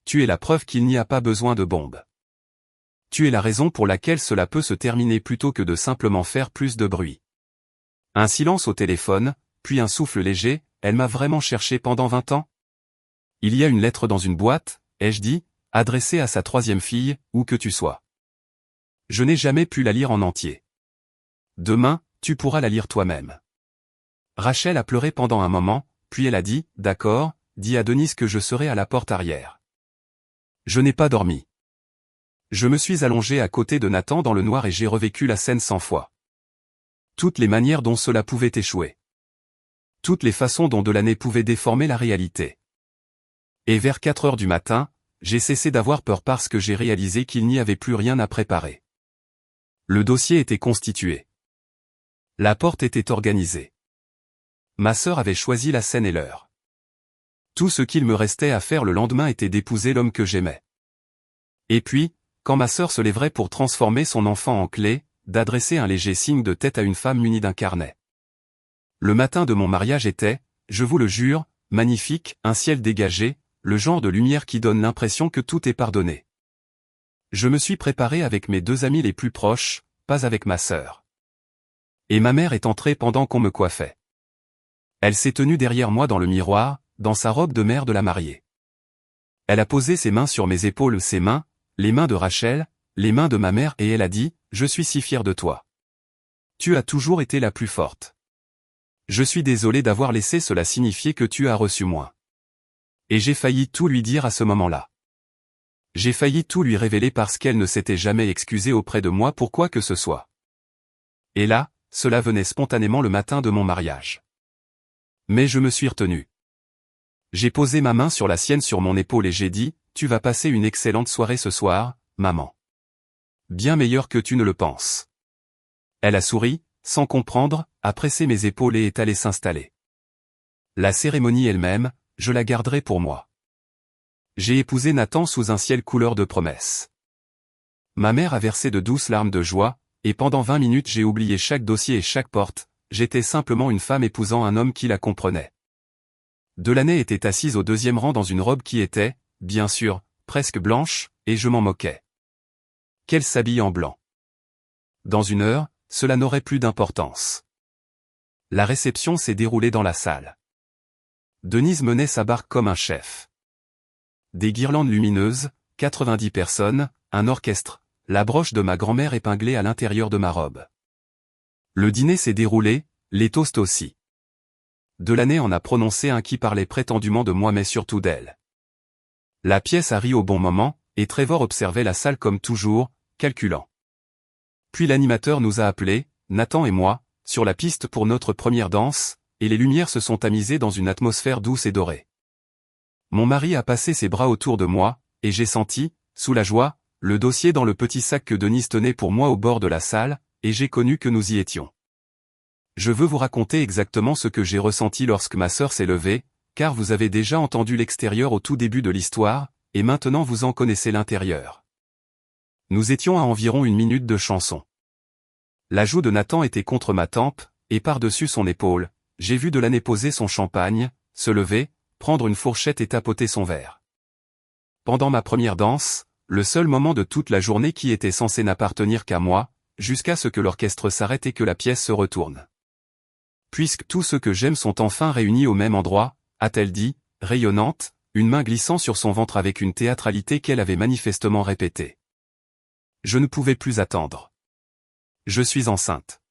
Speaker 1: Tu es la preuve qu'il n'y a pas besoin de bombe. Tu es la raison pour laquelle cela peut se terminer plutôt que de simplement faire plus de bruit. Un silence au téléphone, puis un souffle léger, elle m'a vraiment cherché pendant 20 ans? Il y a une lettre dans une boîte, ai-je dit, adressée à sa 3e fille, où que tu sois. Je n'ai jamais pu la lire en entier. Demain, tu pourras la lire toi-même. Rachel a pleuré pendant un moment, puis elle a dit, d'accord, dis à Denise que je serai à la porte arrière. Je n'ai pas dormi. Je me suis allongé à côté de Nathan dans le noir et j'ai revécu la scène 100 fois. Toutes les manières dont cela pouvait échouer. Toutes les façons dont Delaney pouvait déformer la réalité. Et vers 4 heures du matin, j'ai cessé d'avoir peur parce que j'ai réalisé qu'il n'y avait plus rien à préparer. Le dossier était constitué. La porte était organisée. Ma sœur avait choisi la scène et l'heure. Tout ce qu'il me restait à faire le lendemain était d'épouser l'homme que j'aimais. Et puis, quand ma sœur se lèverait pour transformer son enfant en clé, d'adresser un léger signe de tête à une femme munie d'un carnet. Le matin de mon mariage était, je vous le jure, magnifique, un ciel dégagé, le genre de lumière qui donne l'impression que tout est pardonné. Je me suis préparé avec mes 2 amis les plus proches, pas avec ma sœur. Et ma mère est entrée pendant qu'on me coiffait. Elle s'est tenue derrière moi dans le miroir, dans sa robe de mère de la mariée. Elle a posé ses mains sur mes épaules, ses mains, les mains de Rachel, les mains de ma mère et elle a dit, je suis si fière de toi. Tu as toujours été la plus forte. Je suis désolé d'avoir laissé cela signifier que tu as reçu moins. Et j'ai failli tout lui dire à ce moment-là. J'ai failli tout lui révéler parce qu'elle ne s'était jamais excusée auprès de moi pour quoi que ce soit. Et là, cela venait spontanément le matin de mon mariage. Mais je me suis retenu. J'ai posé ma main sur la sienne sur mon épaule et j'ai dit, tu vas passer une excellente soirée ce soir, maman. Bien meilleure que tu ne le penses. Elle a souri, sans comprendre, a pressé mes épaules et est allée s'installer. La cérémonie elle-même, je la garderai pour moi. J'ai épousé Nathan sous un ciel couleur de promesses. Ma mère a versé de douces larmes de joie, et pendant 20 minutes j'ai oublié chaque dossier et chaque porte, j'étais simplement une femme épousant un homme qui la comprenait. Delaney était assise au 2e rang dans une robe qui était, bien sûr, presque blanche, et je m'en moquais. Qu'elle s'habille en blanc. Dans 1 heure, cela n'aurait plus d'importance. La réception s'est déroulée dans la salle. Denise menait sa barque comme un chef. Des guirlandes lumineuses, 90 personnes, un orchestre, la broche de ma grand-mère épinglée à l'intérieur de ma robe. Le dîner s'est déroulé, les toasts aussi. Delaney en a prononcé un qui parlait prétendument de moi mais surtout d'elle. La pièce a ri au bon moment, et Trevor observait la salle comme toujours, calculant. Puis l'animateur nous a appelés, Nathan et moi, sur la piste pour notre première danse, et les lumières se sont tamisées dans une atmosphère douce et dorée. Mon mari a passé ses bras autour de moi, et j'ai senti, sous la joie, le dossier dans le petit sac que Denise tenait pour moi au bord de la salle, et j'ai connu que nous y étions. Je veux vous raconter exactement ce que j'ai ressenti lorsque ma sœur s'est levée, car vous avez déjà entendu l'extérieur au tout début de l'histoire, et maintenant vous en connaissez l'intérieur. Nous étions à environ 1 minute de chanson. La joue de Nathan était contre ma tempe, et par-dessus son épaule, j'ai vu Delaney poser son champagne, se lever, prendre une fourchette et tapoter son verre. Pendant ma première danse, le seul moment de toute la journée qui était censé n'appartenir qu'à moi, jusqu'à ce que l'orchestre s'arrête et que la pièce se retourne. Puisque tous ceux que j'aime sont enfin réunis au même endroit, a-t-elle dit, rayonnante, une main glissant sur son ventre avec une théâtralité qu'elle avait manifestement répétée. Je ne pouvais plus attendre. Je suis enceinte.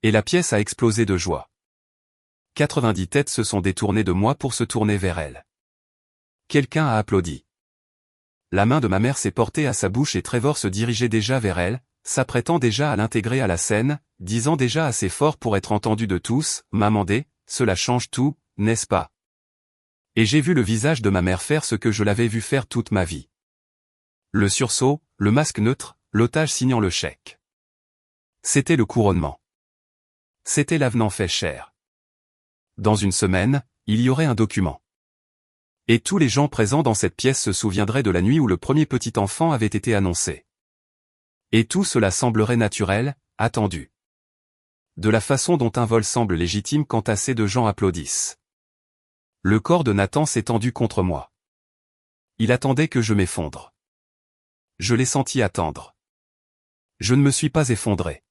Speaker 1: Et la pièce a explosé de joie. 90 têtes se sont détournées de moi pour se tourner vers elle. Quelqu'un a applaudi. La main de ma mère s'est portée à sa bouche et Trevor se dirigeait déjà vers elle, s'apprêtant déjà à l'intégrer à la scène, disant déjà assez fort pour être entendu de tous, « Maman D, cela change tout, n'est-ce pas ?» Et j'ai vu le visage de ma mère faire ce que je l'avais vu faire toute ma vie. Le sursaut, le masque neutre, l'otage signant le chèque. C'était le couronnement. C'était l'avenant fait cher. Dans 1 semaine, il y aurait un document. Et tous les gens présents dans cette pièce se souviendraient de la nuit où le premier petit enfant avait été annoncé. Et tout cela semblerait naturel, attendu. De la façon dont un vol semble légitime quand assez de gens applaudissent. Le corps de Nathan s'est tendu contre moi. Il attendait que je m'effondre. Je l'ai senti attendre. Je ne me suis pas effondré.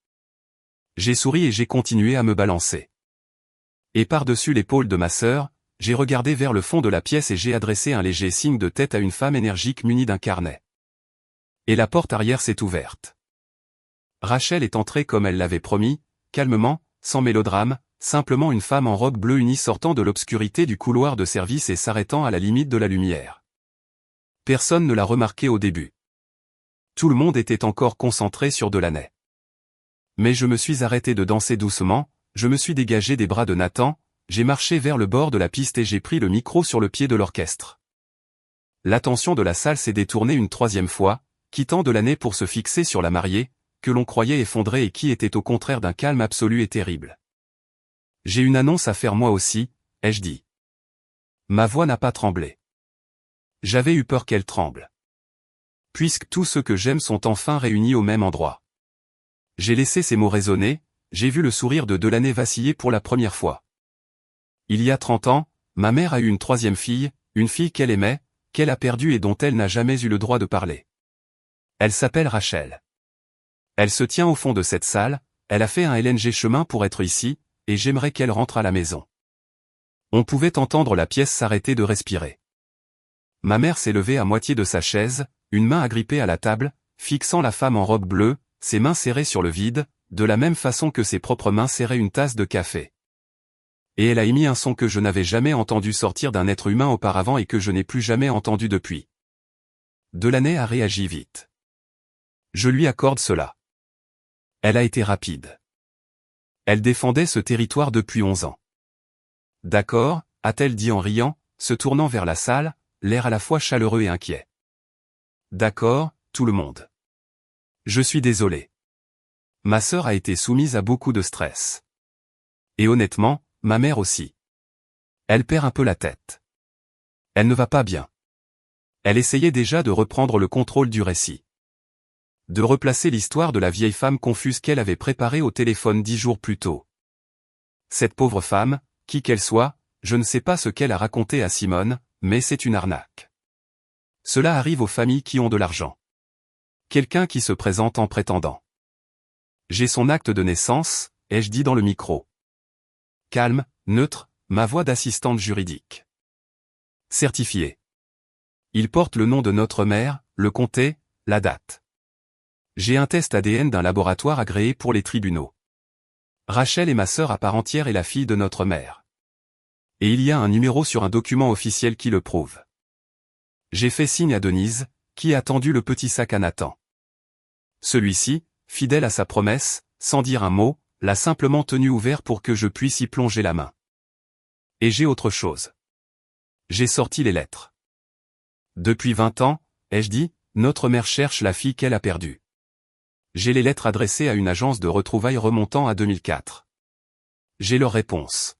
Speaker 1: J'ai souri et j'ai continué à me balancer. Et par-dessus l'épaule de ma sœur, j'ai regardé vers le fond de la pièce et j'ai adressé un léger signe de tête à une femme énergique munie d'un carnet. Et la porte arrière s'est ouverte. Rachel est entrée comme elle l'avait promis, calmement, sans mélodrame, simplement une femme en robe bleue unie sortant de l'obscurité du couloir de service et s'arrêtant à la limite de la lumière. Personne ne l'a remarqué au début. Tout le monde était encore concentré sur Delaney. Mais je me suis arrêté de danser doucement, je me suis dégagé des bras de Nathan, j'ai marché vers le bord de la piste et j'ai pris le micro sur le pied de l'orchestre. L'attention de la salle s'est détournée une troisième fois, quittant Delaney pour se fixer sur la mariée, que l'on croyait effondrée et qui était au contraire d'un calme absolu et terrible. J'ai une annonce à faire moi aussi, ai-je dit. Ma voix n'a pas tremblé. J'avais eu peur qu'elle tremble. Puisque tous ceux que j'aime sont enfin réunis au même endroit. J'ai laissé ces mots résonner, j'ai vu le sourire de Delaney vaciller pour la première fois. Il y a 30 ans, ma mère a eu une troisième fille, une fille qu'elle aimait, qu'elle a perdue et dont elle n'a jamais eu le droit de parler. Elle s'appelle Rachel. Elle se tient au fond de cette salle, elle a fait un LNG chemin pour être ici, et j'aimerais qu'elle rentre à la maison. On pouvait entendre la pièce s'arrêter de respirer. Ma mère s'est levée à moitié de sa chaise, une main agrippée à la table, fixant la femme en robe bleue, ses mains serrées sur le vide, de la même façon que ses propres mains serraient une tasse de café. Et elle a émis un son que je n'avais jamais entendu sortir d'un être humain auparavant et que je n'ai plus jamais entendu depuis. Delaney a réagi vite. Je lui accorde cela. Elle a été rapide. Elle défendait ce territoire depuis 11 ans. D'accord, a-t-elle dit en riant, se tournant vers la salle, l'air à la fois chaleureux et inquiet. D'accord, tout le monde. Je suis désolé. Ma sœur a été soumise à beaucoup de stress. Et honnêtement, ma mère aussi. Elle perd un peu la tête. Elle ne va pas bien. Elle essayait déjà de reprendre le contrôle du récit. De replacer l'histoire de la vieille femme confuse qu'elle avait préparée au téléphone 10 jours plus tôt. Cette pauvre femme, qui qu'elle soit, je ne sais pas ce qu'elle a raconté à Simone, mais c'est une arnaque. Cela arrive aux familles qui ont de l'argent. Quelqu'un qui se présente en prétendant. J'ai son acte de naissance, ai-je dit dans le micro. Calme, neutre, ma voix d'assistante juridique. Certifié. Il porte le nom de notre mère, le comté, la date. J'ai un test ADN d'un laboratoire agréé pour les tribunaux. Rachel est ma sœur à part entière et la fille de notre mère. Et il y a un numéro sur un document officiel qui le prouve. J'ai fait signe à Denise, qui a tendu le petit sac à Nathan. Celui-ci, fidèle à sa promesse, sans dire un mot, l'a simplement tenu ouvert pour que je puisse y plonger la main. Et j'ai autre chose. J'ai sorti les lettres. Depuis 20 ans, ai-je dit, notre mère cherche la fille qu'elle a perdue. J'ai les lettres adressées à une agence de retrouvailles remontant à 2004. J'ai leur réponse.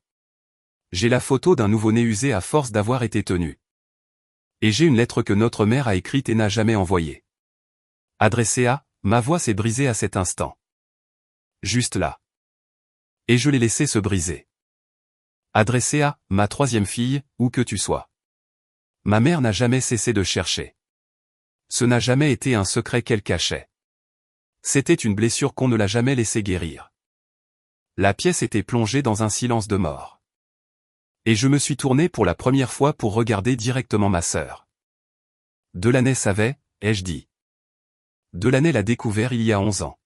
Speaker 1: J'ai la photo d'un nouveau-né usé à force d'avoir été tenu. Et j'ai une lettre que notre mère a écrite et n'a jamais envoyée. Adressée à, ma voix s'est brisée à cet instant. Juste là. Et je l'ai laissé se briser. Adressée à, ma troisième fille, où que tu sois. Ma mère n'a jamais cessé de chercher. Ce n'a jamais été un secret qu'elle cachait. C'était une blessure qu'on ne l'a jamais laissé guérir. La pièce était plongée dans un silence de mort. Et je me suis tourné pour la première fois pour regarder directement ma sœur. Delaney savait, ai-je dit. Delaney l'a découvert il y a 11 ans.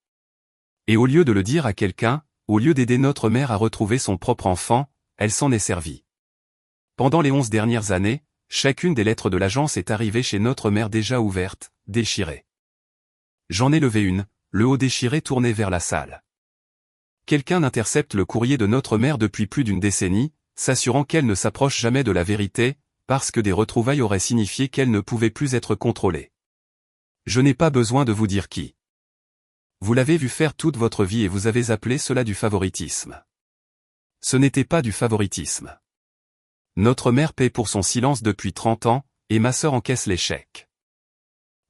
Speaker 1: Et au lieu de le dire à quelqu'un, au lieu d'aider notre mère à retrouver son propre enfant, elle s'en est servie. Pendant les 11 dernières années, chacune des lettres de l'agence est arrivée chez notre mère déjà ouverte, déchirée. J'en ai levé une, le haut déchiré tourné vers la salle. Quelqu'un intercepte le courrier de notre mère depuis plus d'une décennie, s'assurant qu'elle ne s'approche jamais de la vérité, parce que des retrouvailles auraient signifié qu'elle ne pouvait plus être contrôlée. Je n'ai pas besoin de vous dire qui. Vous l'avez vu faire toute votre vie et vous avez appelé cela du favoritisme. Ce n'était pas du favoritisme. Notre mère paie pour son silence depuis 30 ans, et ma sœur encaisse l'échec.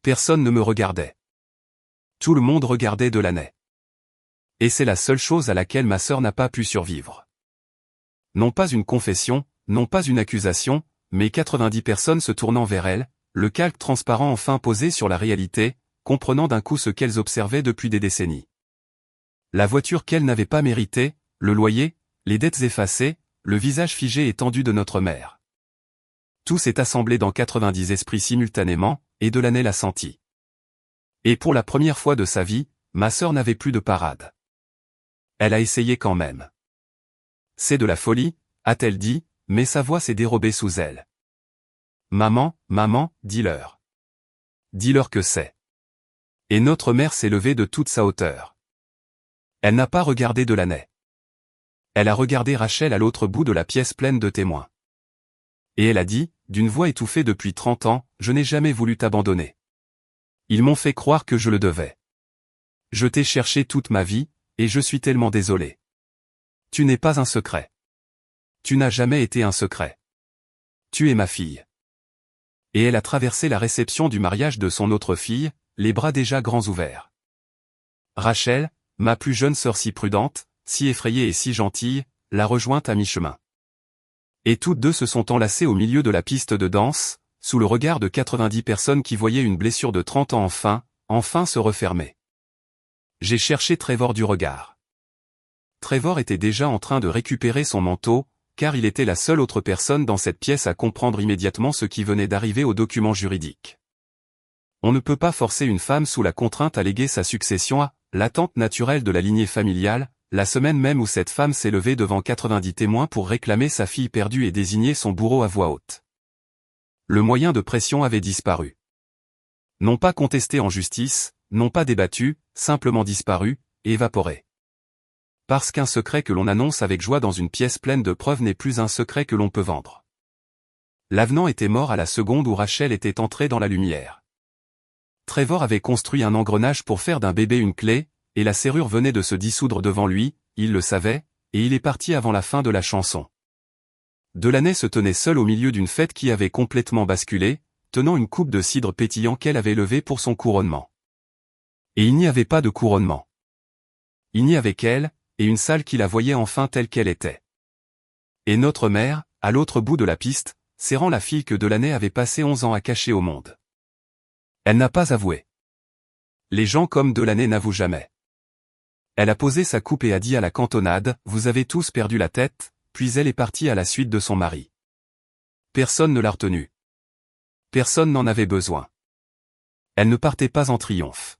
Speaker 1: Personne ne me regardait. Tout le monde regardait Delaney. Et c'est la seule chose à laquelle ma sœur n'a pas pu survivre. Non pas une confession, non pas une accusation, mais 90 personnes se tournant vers elle, le calque transparent enfin posé sur la réalité, comprenant d'un coup ce qu'elles observaient depuis des décennies. La voiture qu'elles n'avaient pas méritée, le loyer, les dettes effacées, le visage figé et tendu de notre mère. Tout s'est assemblé dans 90 esprits simultanément, et Delaney l'a senti. Et pour la première fois de sa vie, ma sœur n'avait plus de parade. Elle a essayé quand même. C'est de la folie, a-t-elle dit, mais sa voix s'est dérobée sous elle. Maman, maman, dis-leur. Dis-leur que c'est. Et notre mère s'est levée de toute sa hauteur. Elle n'a pas regardé Delaney. Elle a regardé Rachel à l'autre bout de la pièce pleine de témoins. Et elle a dit, d'une voix étouffée depuis 30 ans, je n'ai jamais voulu t'abandonner. Ils m'ont fait croire que je le devais. Je t'ai cherché toute ma vie, et je suis tellement désolé. Tu n'es pas un secret. Tu n'as jamais été un secret. Tu es ma fille. Et elle a traversé la réception du mariage de son autre fille, les bras déjà grands ouverts. Rachel, ma plus jeune sœur si prudente, si effrayée et si gentille, l'a rejointe à mi-chemin. Et toutes deux se sont enlacées au milieu de la piste de danse, sous le regard de 90 personnes qui voyaient une blessure de 30 ans enfin se refermer. J'ai cherché Trevor du regard. Trevor était déjà en train de récupérer son manteau, car il était la seule autre personne dans cette pièce à comprendre immédiatement ce qui venait d'arriver aux documents juridiques. On ne peut pas forcer une femme sous la contrainte à léguer sa succession à l'attente naturelle de la lignée familiale, la semaine même où cette femme s'est levée devant 90 témoins pour réclamer sa fille perdue et désigner son bourreau à voix haute. Le moyen de pression avait disparu. Non pas contesté en justice, non pas débattu, simplement disparu, évaporé. Parce qu'un secret que l'on annonce avec joie dans une pièce pleine de preuves n'est plus un secret que l'on peut vendre. L'avenant était mort à la seconde où Rachel était entrée dans la lumière. Trevor avait construit un engrenage pour faire d'un bébé une clé, et la serrure venait de se dissoudre devant lui, il le savait, et il est parti avant la fin de la chanson. Delaney se tenait seul au milieu d'une fête qui avait complètement basculé, tenant une coupe de cidre pétillant qu'elle avait levée pour son couronnement. Et il n'y avait pas de couronnement. Il n'y avait qu'elle, et une salle qui la voyait enfin telle qu'elle était. Et notre mère, à l'autre bout de la piste, serrant la fille que Delaney avait passé 11 ans à cacher au monde. Elle n'a pas avoué. Les gens comme Delaney n'avouent jamais. Elle a posé sa coupe et a dit à la cantonade, « Vous avez tous perdu la tête », puis elle est partie à la suite de son mari. Personne ne l'a retenue. Personne n'en avait besoin. Elle ne partait pas en triomphe.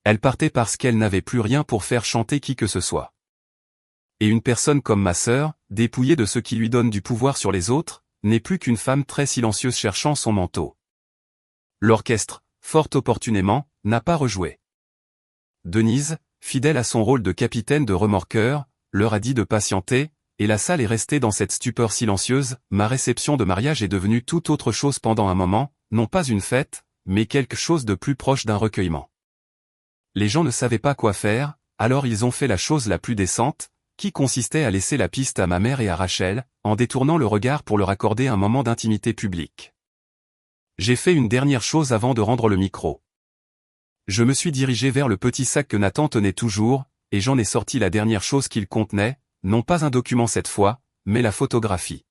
Speaker 1: Elle partait parce qu'elle n'avait plus rien pour faire chanter qui que ce soit. Et une personne comme ma sœur, dépouillée de ce qui lui donne du pouvoir sur les autres, n'est plus qu'une femme très silencieuse cherchant son manteau. L'orchestre, fort opportunément, n'a pas rejoué. Denise, fidèle à son rôle de capitaine de remorqueur, leur a dit de patienter, et la salle est restée dans cette stupeur silencieuse. Ma réception de mariage est devenue tout autre chose pendant un moment, non pas une fête, mais quelque chose de plus proche d'un recueillement. Les gens ne savaient pas quoi faire, alors ils ont fait la chose la plus décente, qui consistait à laisser la piste à ma mère et à Rachel, en détournant le regard pour leur accorder un moment d'intimité publique. J'ai fait une dernière chose avant de rendre le micro. Je me suis dirigé vers le petit sac que Nathan tenait toujours, et j'en ai sorti la dernière chose qu'il contenait, non pas un document cette fois, mais la photographie.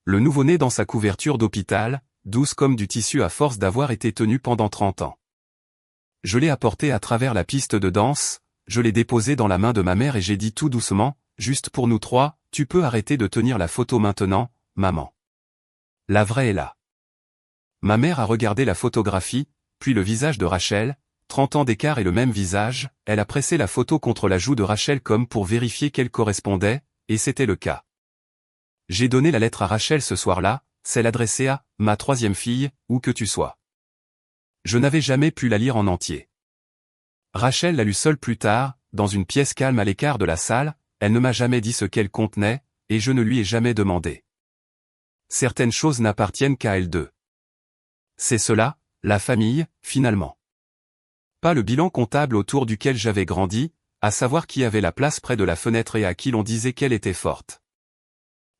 Speaker 1: Le nouveau-né dans sa couverture d'hôpital, douce comme du tissu à force d'avoir été tenu pendant 30 ans. Je l'ai apporté à travers la piste de danse, je l'ai déposé dans la main de ma mère et j'ai dit tout doucement, juste pour nous trois, tu peux arrêter de tenir la photo maintenant, maman. La vraie est là. Ma mère a regardé la photographie, puis le visage de Rachel, 30 ans d'écart et le même visage, elle a pressé la photo contre la joue de Rachel comme pour vérifier qu'elle correspondait, et c'était le cas. J'ai donné la lettre à Rachel ce soir-là, celle adressée à « ma troisième fille », où que tu sois. Je n'avais jamais pu la lire en entier. Rachel l'a lu seule plus tard, dans une pièce calme à l'écart de la salle, elle ne m'a jamais dit ce qu'elle contenait, et je ne lui ai jamais demandé. Certaines choses n'appartiennent qu'à elles deux. C'est cela, la famille, finalement. Pas le bilan comptable autour duquel j'avais grandi, à savoir qui avait la place près de la fenêtre et à qui l'on disait qu'elle était forte.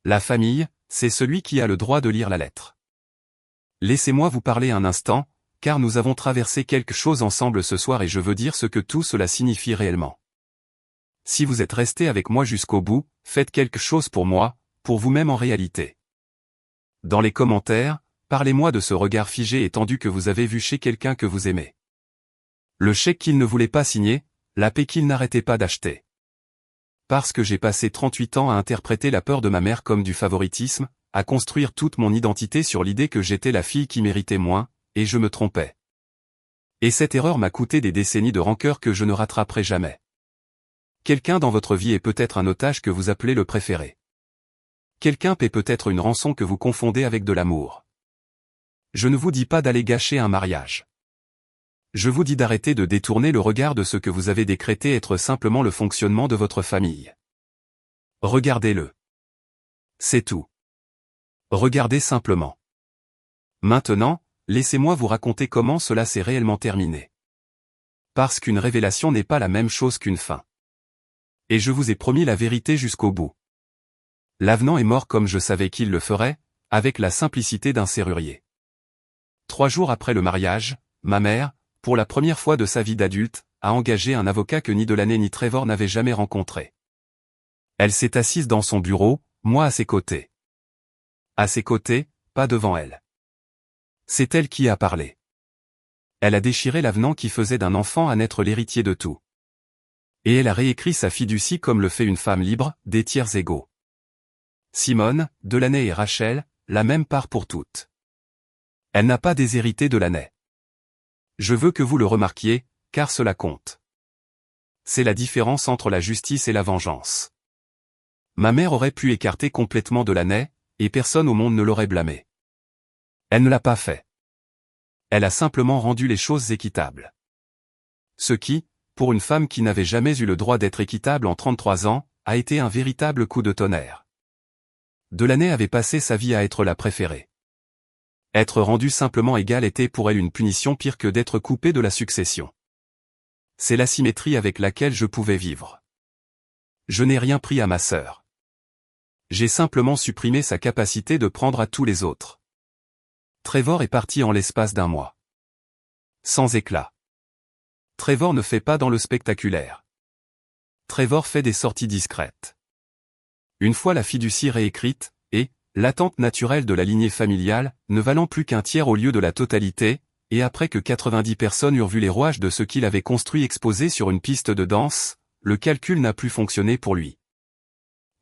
Speaker 1: La famille, c'est celui qui a le droit de lire la lettre. Laissez-moi vous parler un instant, car nous avons traversé quelque chose ensemble ce soir et je veux dire ce que tout cela signifie réellement. Si vous êtes resté avec moi jusqu'au bout, faites quelque chose pour moi, pour vous-même en réalité. Dans les commentaires, parlez-moi de ce regard figé et tendu que vous avez vu chez quelqu'un que vous aimez. Le chèque qu'il ne voulait pas signer, la paix qu'il n'arrêtait pas d'acheter. Parce que j'ai passé 38 ans à interpréter la peur de ma mère comme du favoritisme, à construire toute mon identité sur l'idée que j'étais la fille qui méritait moins, et je me trompais. Et cette erreur m'a coûté des décennies de rancœur que je ne rattraperai jamais. Quelqu'un dans votre vie est peut-être un otage que vous appelez le préféré. Quelqu'un paie peut-être une rançon que vous confondez avec de l'amour. Je ne vous dis pas d'aller gâcher un mariage. Je vous dis d'arrêter de détourner le regard de ce que vous avez décrété être simplement le fonctionnement de votre famille. Regardez-le. C'est tout. Regardez simplement. Maintenant, laissez-moi vous raconter comment cela s'est réellement terminé. Parce qu'une révélation n'est pas la même chose qu'une fin. Et je vous ai promis la vérité jusqu'au bout. L'avenant est mort comme je savais qu'il le ferait, avec la simplicité d'un serrurier. 3 jours après le mariage, ma mère, pour la première fois de sa vie d'adulte, a engagé un avocat que ni Delaney ni Trevor n'avaient jamais rencontré. Elle s'est assise dans son bureau, moi à ses côtés. À ses côtés, pas devant elle. C'est elle qui a parlé. Elle a déchiré l'avenant qui faisait d'un enfant à naître l'héritier de tout. Et elle a réécrit sa fiducie comme le fait une femme libre, des tiers égaux. Simone, Delaney et Rachel, la même part pour toutes. Elle n'a pas déshérité Delaney. Je veux que vous le remarquiez, car cela compte. C'est la différence entre la justice et la vengeance. Ma mère aurait pu écarter complètement Delaney, et personne au monde ne l'aurait blâmé. Elle ne l'a pas fait. Elle a simplement rendu les choses équitables. Ce qui, pour une femme qui n'avait jamais eu le droit d'être équitable en 33 ans, a été un véritable coup de tonnerre. Delaney avait passé sa vie à être la préférée. Être rendue simplement égale était pour elle une punition pire que d'être coupée de la succession. C'est l'asymétrie avec laquelle je pouvais vivre. Je n'ai rien pris à ma sœur. J'ai simplement supprimé sa capacité de prendre à tous les autres. Trevor est parti en l'espace d'un mois. Sans éclat. Trevor ne fait pas dans le spectaculaire. Trevor fait des sorties discrètes. Une fois la fiducie réécrite, et, l'attente naturelle de la lignée familiale, ne valant plus qu'un tiers au lieu de la totalité, et après que 90 personnes eurent vu les rouages de ce qu'il avait construit exposés sur une piste de danse, le calcul n'a plus fonctionné pour lui.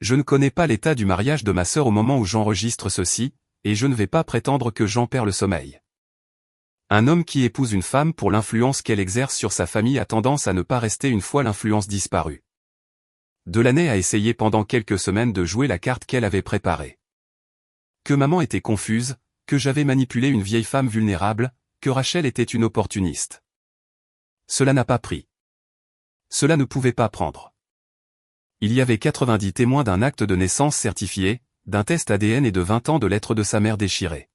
Speaker 1: Je ne connais pas l'état du mariage de ma sœur au moment où j'enregistre ceci, et je ne vais pas prétendre que j'en perds le sommeil. Un homme qui épouse une femme pour l'influence qu'elle exerce sur sa famille a tendance à ne pas rester une fois l'influence disparue. Delaney a essayé pendant quelques semaines de jouer la carte qu'elle avait préparée. Que maman était confuse, que j'avais manipulé une vieille femme vulnérable, que Rachel était une opportuniste. Cela n'a pas pris. Cela ne pouvait pas prendre. Il y avait 90 témoins d'un acte de naissance certifié, d'un test ADN et de 20 ans de lettres de sa mère déchirées.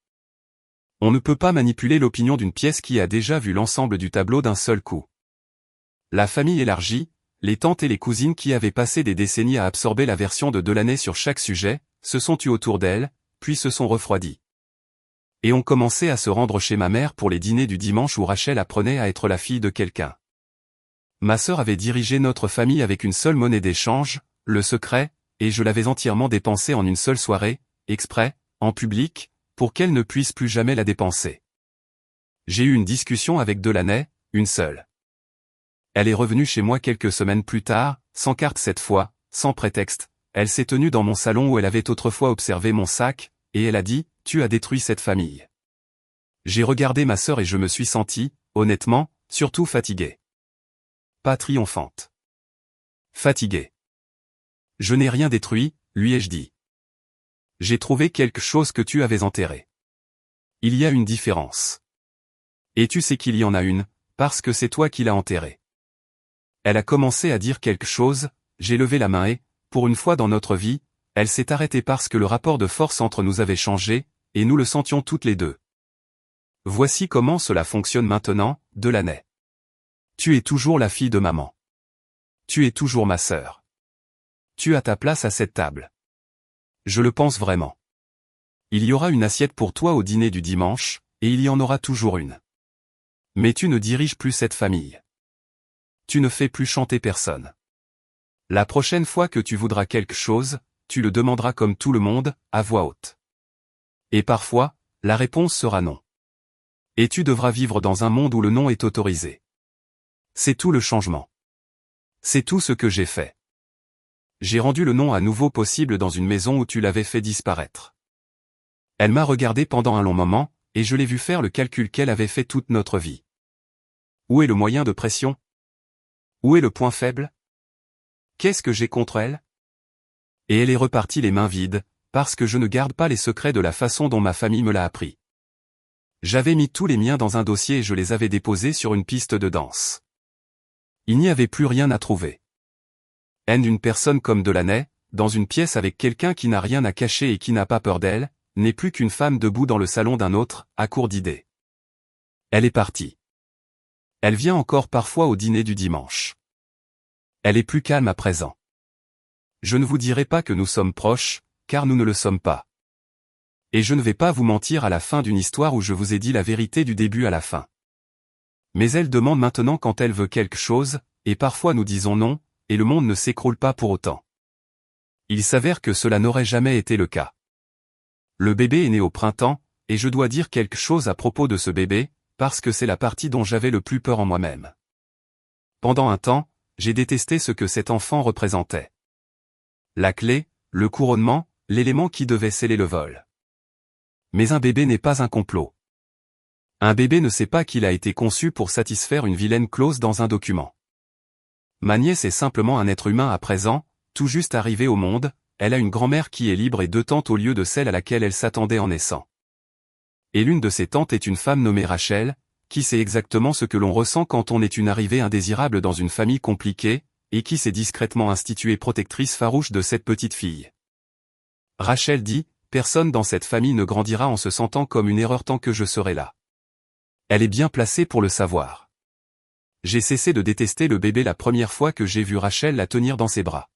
Speaker 1: On ne peut pas manipuler l'opinion d'une pièce qui a déjà vu l'ensemble du tableau d'un seul coup. La famille élargie, les tantes et les cousines qui avaient passé des décennies à absorber la version de Delaney sur chaque sujet, se sont tues autour d'elle, puis se sont refroidies. Et ont commencé à se rendre chez ma mère pour les dîners du dimanche où Rachel apprenait à être la fille de quelqu'un. Ma sœur avait dirigé notre famille avec une seule monnaie d'échange, le secret, et je l'avais entièrement dépensée en une seule soirée, exprès, en public, pour qu'elle ne puisse plus jamais la dépenser. J'ai eu une discussion avec Delaney, une seule. Elle est revenue chez moi quelques semaines plus tard, sans carte cette fois, sans prétexte. Elle s'est tenue dans mon salon où elle avait autrefois observé mon sac, et elle a dit, « Tu as détruit cette famille. » J'ai regardé ma sœur et je me suis senti, honnêtement, surtout fatigué. Pas triomphante. Fatigué. Je n'ai rien détruit, lui ai-je dit. J'ai trouvé quelque chose que tu avais enterré. Il y a une différence. Et tu sais qu'il y en a une, parce que c'est toi qui l'as enterré. Elle a commencé à dire quelque chose, j'ai levé la main et, pour une fois dans notre vie, elle s'est arrêtée parce que le rapport de force entre nous avait changé, et nous le sentions toutes les deux. Voici comment cela fonctionne maintenant, Delaney. Tu es toujours la fille de maman. Tu es toujours ma sœur. Tu as ta place à cette table. Je le pense vraiment. Il y aura une assiette pour toi au dîner du dimanche, et il y en aura toujours une. Mais tu ne diriges plus cette famille. Tu ne fais plus chanter personne. La prochaine fois que tu voudras quelque chose, tu le demanderas comme tout le monde, à voix haute. Et parfois, la réponse sera non. Et tu devras vivre dans un monde où le non est autorisé. C'est tout le changement. C'est tout ce que j'ai fait. J'ai rendu le nom à nouveau possible dans une maison où tu l'avais fait disparaître. Elle m'a regardé pendant un long moment, et je l'ai vu faire le calcul qu'elle avait fait toute notre vie. Où est le moyen de pression? Où est le point faible? Qu'est-ce que j'ai contre elle? Et elle est repartie les mains vides, parce que je ne garde pas les secrets de la façon dont ma famille me l'a appris. J'avais mis tous les miens dans un dossier et je les avais déposés sur une piste de danse. Il n'y avait plus rien à trouver. Haine d'une personne comme Delaney, dans une pièce avec quelqu'un qui n'a rien à cacher et qui n'a pas peur d'elle, n'est plus qu'une femme debout dans le salon d'un autre, à court d'idées. Elle est partie. Elle vient encore parfois au dîner du dimanche. Elle est plus calme à présent. Je ne vous dirai pas que nous sommes proches, car nous ne le sommes pas. Et je ne vais pas vous mentir à la fin d'une histoire où je vous ai dit la vérité du début à la fin. Mais elle demande maintenant quand elle veut quelque chose, et parfois nous disons non, et le monde ne s'écroule pas pour autant. Il s'avère que cela n'aurait jamais été le cas. Le bébé est né au printemps, et je dois dire quelque chose à propos de ce bébé, parce que c'est la partie dont j'avais le plus peur en moi-même. Pendant un temps, j'ai détesté ce que cet enfant représentait. La clé, le couronnement, l'élément qui devait sceller le vol. Mais un bébé n'est pas un complot. Un bébé ne sait pas qu'il a été conçu pour satisfaire une vilaine clause dans un document. Ma nièce est simplement un être humain à présent, tout juste arrivé au monde, elle a une grand-mère qui est libre et 2 tantes au lieu de celle à laquelle elle s'attendait en naissant. Et l'une de ces tantes est une femme nommée Rachel, qui sait exactement ce que l'on ressent quand on est une arrivée indésirable dans une famille compliquée, et qui s'est discrètement instituée protectrice farouche de cette petite fille. Rachel dit, personne dans cette famille ne grandira en se sentant comme une erreur tant que je serai là. Elle est bien placée pour le savoir. J'ai cessé de détester le bébé la première fois que j'ai vu Rachel la tenir dans ses bras.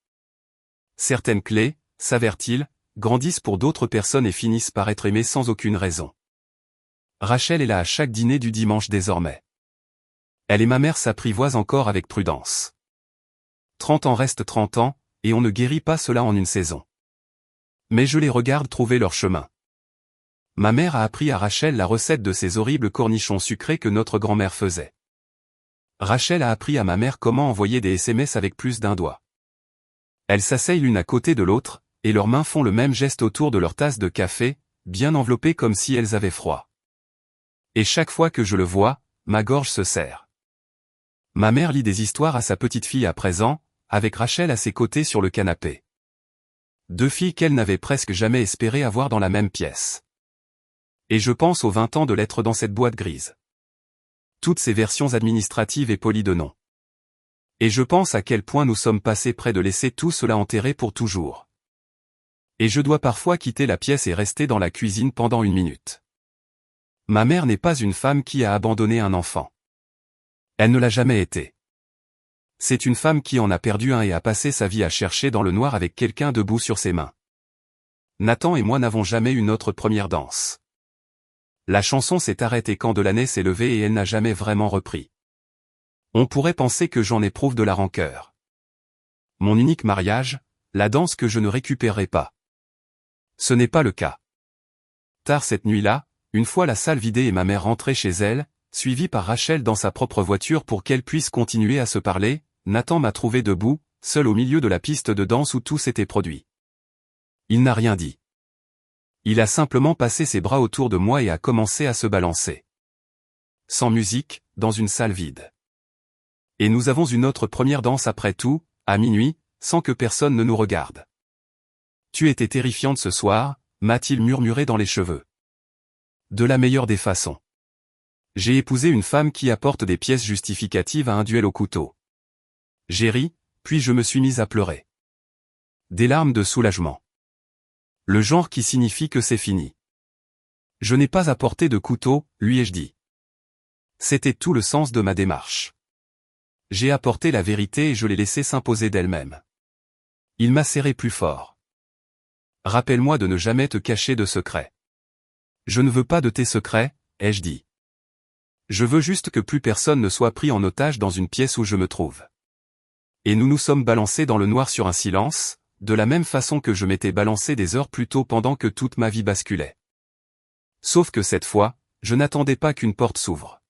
Speaker 1: Certaines clés, s'avère-t-il, grandissent pour d'autres personnes et finissent par être aimées sans aucune raison. Rachel est là à chaque dîner du dimanche désormais. Elle et ma mère s'apprivoisent encore avec prudence. 30 ans restent 30 ans, et on ne guérit pas cela en une saison. Mais je les regarde trouver leur chemin. Ma mère a appris à Rachel la recette de ces horribles cornichons sucrés que notre grand-mère faisait. Rachel a appris à ma mère comment envoyer des SMS avec plus d'un doigt. Elles s'asseyent l'une à côté de l'autre, et leurs mains font le même geste autour de leur tasse de café, bien enveloppées comme si elles avaient froid. Et chaque fois que je le vois, ma gorge se serre. Ma mère lit des histoires à sa petite fille à présent, avec Rachel à ses côtés sur le canapé. 2 filles qu'elle n'avait presque jamais espéré avoir dans la même pièce. Et je pense aux 20 ans de lettres dans cette boîte grise. Toutes ces versions administratives et polies de noms. Et je pense à quel point nous sommes passés près de laisser tout cela enterré pour toujours. Et je dois parfois quitter la pièce et rester dans la cuisine pendant 1 minute. Ma mère n'est pas une femme qui a abandonné un enfant. Elle ne l'a jamais été. C'est une femme qui en a perdu un et a passé sa vie à chercher dans le noir avec quelqu'un debout sur ses mains. Nathan et moi n'avons jamais eu notre première danse. La chanson s'est arrêtée quand Delaney s'est levée et elle n'a jamais vraiment repris. On pourrait penser que j'en éprouve de la rancœur. Mon unique mariage, la danse que je ne récupérerai pas. Ce n'est pas le cas. Tard cette nuit-là, une fois la salle vidée et ma mère rentrée chez elle, suivie par Rachel dans sa propre voiture pour qu'elle puisse continuer à se parler, Nathan m'a trouvé debout, seul au milieu de la piste de danse où tout s'était produit. Il n'a rien dit. Il a simplement passé ses bras autour de moi et a commencé à se balancer. Sans musique, dans une salle vide. Et nous avons une autre première danse après tout, à minuit, sans que personne ne nous regarde. Tu étais terrifiante ce soir, m'a-t-il murmuré dans les cheveux. De la meilleure des façons. J'ai épousé une femme qui apporte des pièces justificatives à un duel au couteau. J'ai ri, puis je me suis mise à pleurer. Des larmes de soulagement. Le genre qui signifie que c'est fini. Je n'ai pas apporté de couteau, lui ai-je dit. C'était tout le sens de ma démarche. J'ai apporté la vérité et je l'ai laissée s'imposer d'elle-même. Il m'a serré plus fort. Rappelle-moi de ne jamais te cacher de secrets. Je ne veux pas de tes secrets, ai-je dit. Je veux juste que plus personne ne soit pris en otage dans une pièce où je me trouve. Et nous nous sommes balancés dans le noir sur un silence, de la même façon que je m'étais balancé des heures plus tôt pendant que toute ma vie basculait. Sauf que cette fois, je n'attendais pas qu'une porte s'ouvre.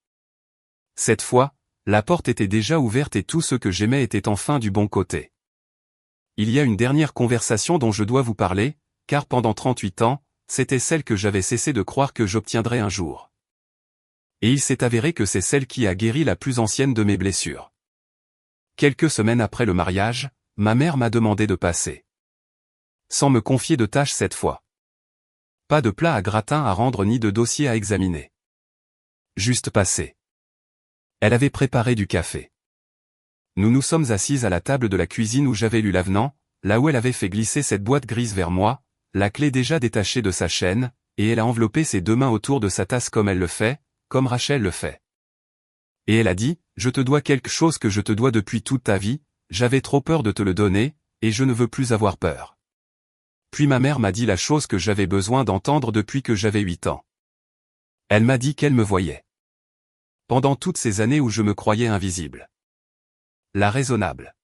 Speaker 1: Cette fois, La porte était déjà ouverte et tout ce que j'aimais était enfin du bon côté. Il y a une dernière conversation dont je dois vous parler, car pendant 38 ans, c'était celle que j'avais cessé de croire que j'obtiendrais un jour. Et il s'est avéré que c'est celle qui a guéri la plus ancienne de mes blessures. Quelques semaines après le mariage, ma mère m'a demandé de passer. Sans me confier de tâches cette fois. Pas de plat à gratin à rendre ni de dossier à examiner. Juste passer. Elle avait préparé du café. Nous nous sommes assises à la table de la cuisine où j'avais lu l'avenant, là où elle avait fait glisser cette boîte grise vers moi, la clé déjà détachée de sa chaîne, et elle a enveloppé ses deux mains autour de sa tasse comme elle le fait, comme Rachel le fait. Et elle a dit, « Je te dois quelque chose que je te dois depuis toute ta vie, j'avais trop peur de te le donner, et je ne veux plus avoir peur. » Puis ma mère m'a dit la chose que j'avais besoin d'entendre depuis que j'avais 8 ans. Elle m'a dit qu'elle me voyait. Pendant toutes ces années où je me croyais invisible. La raisonnable.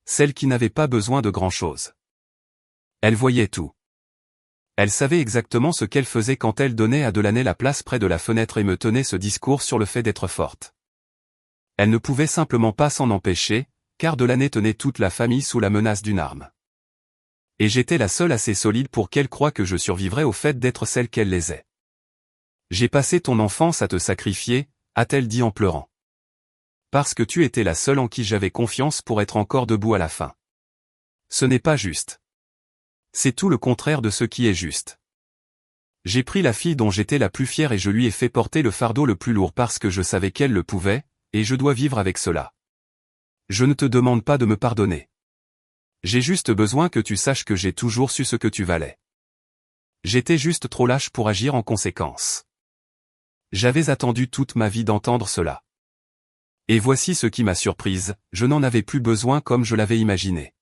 Speaker 1: Celle qui n'avait pas besoin de grand-chose. Elle voyait tout. Elle savait exactement ce qu'elle faisait quand elle donnait à Delaney la place près de la fenêtre et me tenait ce discours sur le fait d'être forte. Elle ne pouvait simplement pas s'en empêcher, car Delaney tenait toute la famille sous la menace d'une arme. Et j'étais la seule assez solide pour qu'elle croie que je survivrais au fait d'être celle qu'elle les est. J'ai passé ton enfance à te sacrifier, a-t-elle dit en pleurant. Parce que tu étais la seule en qui j'avais confiance pour être encore debout à la fin. Ce n'est pas juste. C'est tout le contraire de ce qui est juste. J'ai pris la fille dont j'étais la plus fière et je lui ai fait porter le fardeau le plus lourd parce que je savais qu'elle le pouvait, et je dois vivre avec cela. Je ne te demande pas de me pardonner. J'ai juste besoin que tu saches que j'ai toujours su ce que tu valais. J'étais juste trop lâche pour agir en conséquence. J'avais attendu toute ma vie d'entendre cela. Et voici ce qui m'a surprise, je n'en avais plus besoin comme je l'avais imaginé.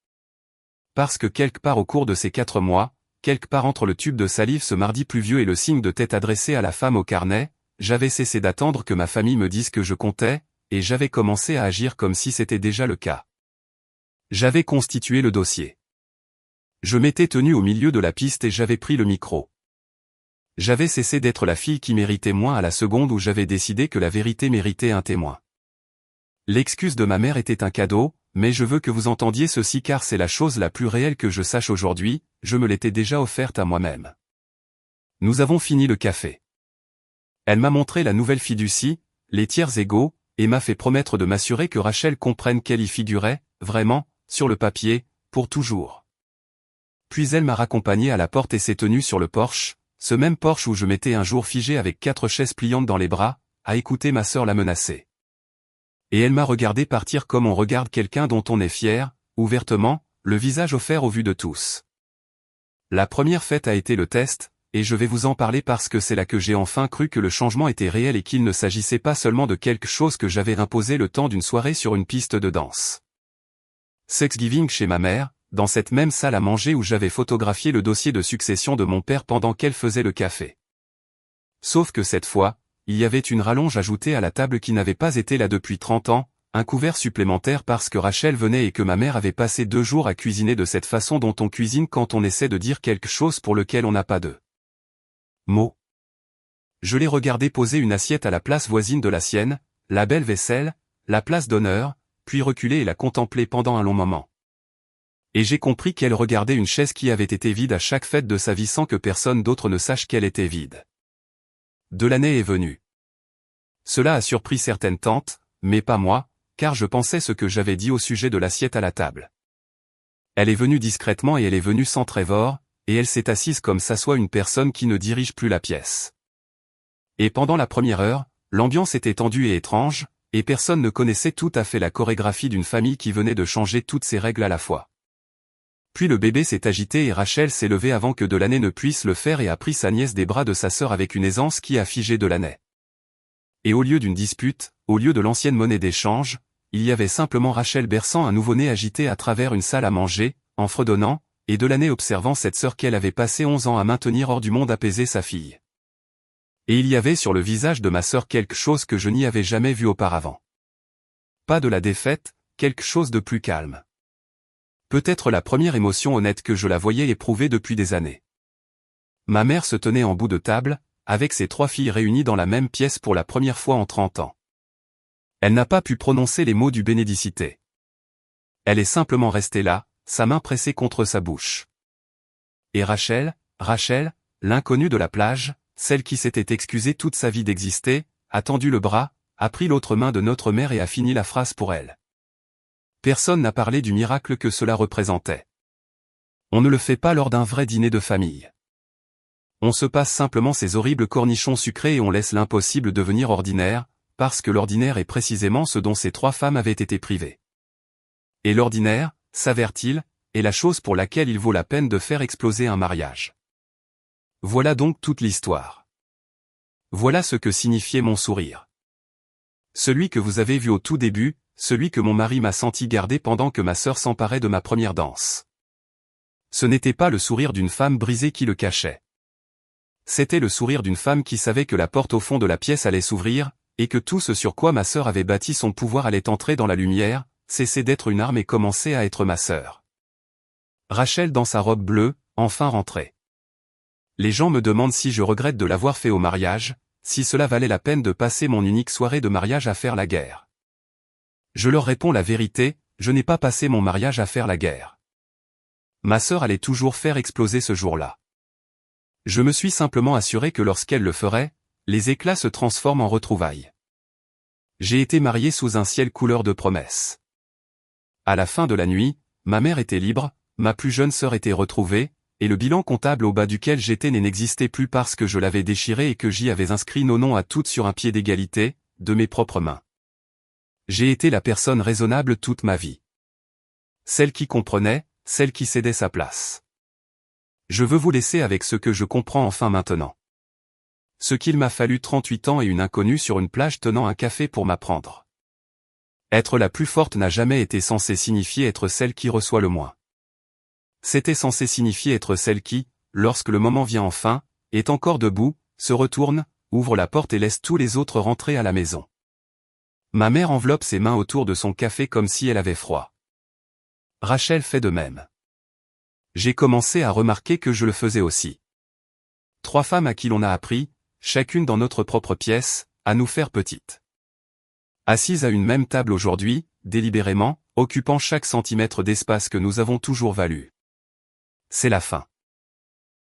Speaker 1: Parce que quelque part au cours de ces 4 mois, quelque part entre le tube de salive ce mardi pluvieux et le signe de tête adressé à la femme au carnet, j'avais cessé d'attendre que ma famille me dise que je comptais, et j'avais commencé à agir comme si c'était déjà le cas. J'avais constitué le dossier. Je m'étais tenu au milieu de la piste et j'avais pris le micro. J'avais cessé d'être la fille qui méritait moins à la seconde où j'avais décidé que la vérité méritait un témoin. L'excuse de ma mère était un cadeau, mais je veux que vous entendiez ceci car c'est la chose la plus réelle que je sache aujourd'hui, je me l'étais déjà offerte à moi-même. Nous avons fini le café. Elle m'a montré la nouvelle fiducie, les tiers égaux, et m'a fait promettre de m'assurer que Rachel comprenne qu'elle y figurait, vraiment, sur le papier, pour toujours. Puis elle m'a raccompagné à la porte et s'est tenue sur le porche, ce même porche où je m'étais un jour figé avec 4 chaises pliantes dans les bras, à écouter ma sœur la menacer. Et elle m'a regardé partir comme on regarde quelqu'un dont on est fier, ouvertement, le visage offert au vu de tous. La première fête a été le test, et je vais vous en parler parce que c'est là que j'ai enfin cru que le changement était réel et qu'il ne s'agissait pas seulement de quelque chose que j'avais imposé le temps d'une soirée sur une piste de danse. Thanksgiving chez ma mère, dans cette même salle à manger où j'avais photographié le dossier de succession de mon père pendant qu'elle faisait le café. Sauf que cette fois, il y avait une rallonge ajoutée à la table qui n'avait pas été là depuis 30 ans, un couvert supplémentaire parce que Rachel venait et que ma mère avait passé 2 jours à cuisiner de cette façon dont on cuisine quand on essaie de dire quelque chose pour lequel on n'a pas de mots. Je l'ai regardé poser une assiette à la place voisine de la sienne, la belle vaisselle, la place d'honneur, puis reculer et la contempler pendant un long moment. Et j'ai compris qu'elle regardait une chaise qui avait été vide à chaque fête de sa vie sans que personne d'autre ne sache qu'elle était vide. Delaney est venue. Cela a surpris certaines tantes, mais pas moi, car je pensais ce que j'avais dit au sujet de l'assiette à la table. Elle est venue discrètement et elle est venue sans Trevor, et elle s'est assise comme s'assoit une personne qui ne dirige plus la pièce. Et pendant la première heure, l'ambiance était tendue et étrange, et personne ne connaissait tout à fait la chorégraphie d'une famille qui venait de changer toutes ses règles à la fois. Puis le bébé s'est agité et Rachel s'est levée avant que Delaney ne puisse le faire et a pris sa nièce des bras de sa sœur avec une aisance qui a figé Delaney. Et au lieu d'une dispute, au lieu de l'ancienne monnaie d'échange, il y avait simplement Rachel berçant un nouveau-né agité à travers une salle à manger, en fredonnant, et Delaney observant cette sœur qu'elle avait passé 11 ans à maintenir hors du monde apaiser sa fille. Et il y avait sur le visage de ma sœur quelque chose que je n'y avais jamais vu auparavant. Pas de la défaite, quelque chose de plus calme. Peut-être la première émotion honnête que je la voyais éprouver depuis des années. Ma mère se tenait en bout de table, avec ses 3 filles réunies dans la même pièce pour la première fois en 30 ans. Elle n'a pas pu prononcer les mots du Bénédicité. Elle est simplement restée là, sa main pressée contre sa bouche. Et Rachel, l'inconnue de la plage, celle qui s'était excusée toute sa vie d'exister, a tendu le bras, a pris l'autre main de notre mère et a fini la phrase pour elle. Personne n'a parlé du miracle que cela représentait. On ne le fait pas lors d'un vrai dîner de famille. On se passe simplement ces horribles cornichons sucrés et on laisse l'impossible devenir ordinaire, parce que l'ordinaire est précisément ce dont ces 3 femmes avaient été privées. Et l'ordinaire, s'avère-t-il, est la chose pour laquelle il vaut la peine de faire exploser un mariage. Voilà donc toute l'histoire. Voilà ce que signifiait mon sourire. Celui que vous avez vu au tout début, celui que mon mari m'a senti garder pendant que ma sœur s'emparait de ma première danse. Ce n'était pas le sourire d'une femme brisée qui le cachait. C'était le sourire d'une femme qui savait que la porte au fond de la pièce allait s'ouvrir, et que tout ce sur quoi ma sœur avait bâti son pouvoir allait entrer dans la lumière, cesser d'être une arme et commencer à être ma sœur. Rachel dans sa robe bleue, enfin rentrée. Les gens me demandent si je regrette de l'avoir fait au mariage, si cela valait la peine de passer mon unique soirée de mariage à faire la guerre. Je leur réponds la vérité, je n'ai pas passé mon mariage à faire la guerre. Ma sœur allait toujours faire exploser ce jour-là. Je me suis simplement assuré que lorsqu'elle le ferait, les éclats se transforment en retrouvailles. J'ai été marié sous un ciel couleur de promesses. À la fin de la nuit, ma mère était libre, ma plus jeune sœur était retrouvée, et le bilan comptable au bas duquel j'étais n'existait plus parce que je l'avais déchiré et que j'y avais inscrit nos noms à toutes sur un pied d'égalité, de mes propres mains. J'ai été la personne raisonnable toute ma vie. Celle qui comprenait, celle qui cédait sa place. Je veux vous laisser avec ce que je comprends enfin maintenant. Ce qu'il m'a fallu 38 ans et une inconnue sur une plage tenant un café pour m'apprendre. Être la plus forte n'a jamais été censé signifier être celle qui reçoit le moins. C'était censé signifier être celle qui, lorsque le moment vient enfin, est encore debout, se retourne, ouvre la porte et laisse tous les autres rentrer à la maison. Ma mère enveloppe ses mains autour de son café comme si elle avait froid. Rachel fait de même. J'ai commencé à remarquer que je le faisais aussi. 3 femmes à qui l'on a appris, chacune dans notre propre pièce, à nous faire petites. Assises à une même table aujourd'hui, délibérément, occupant chaque centimètre d'espace que nous avons toujours valu. C'est la fin.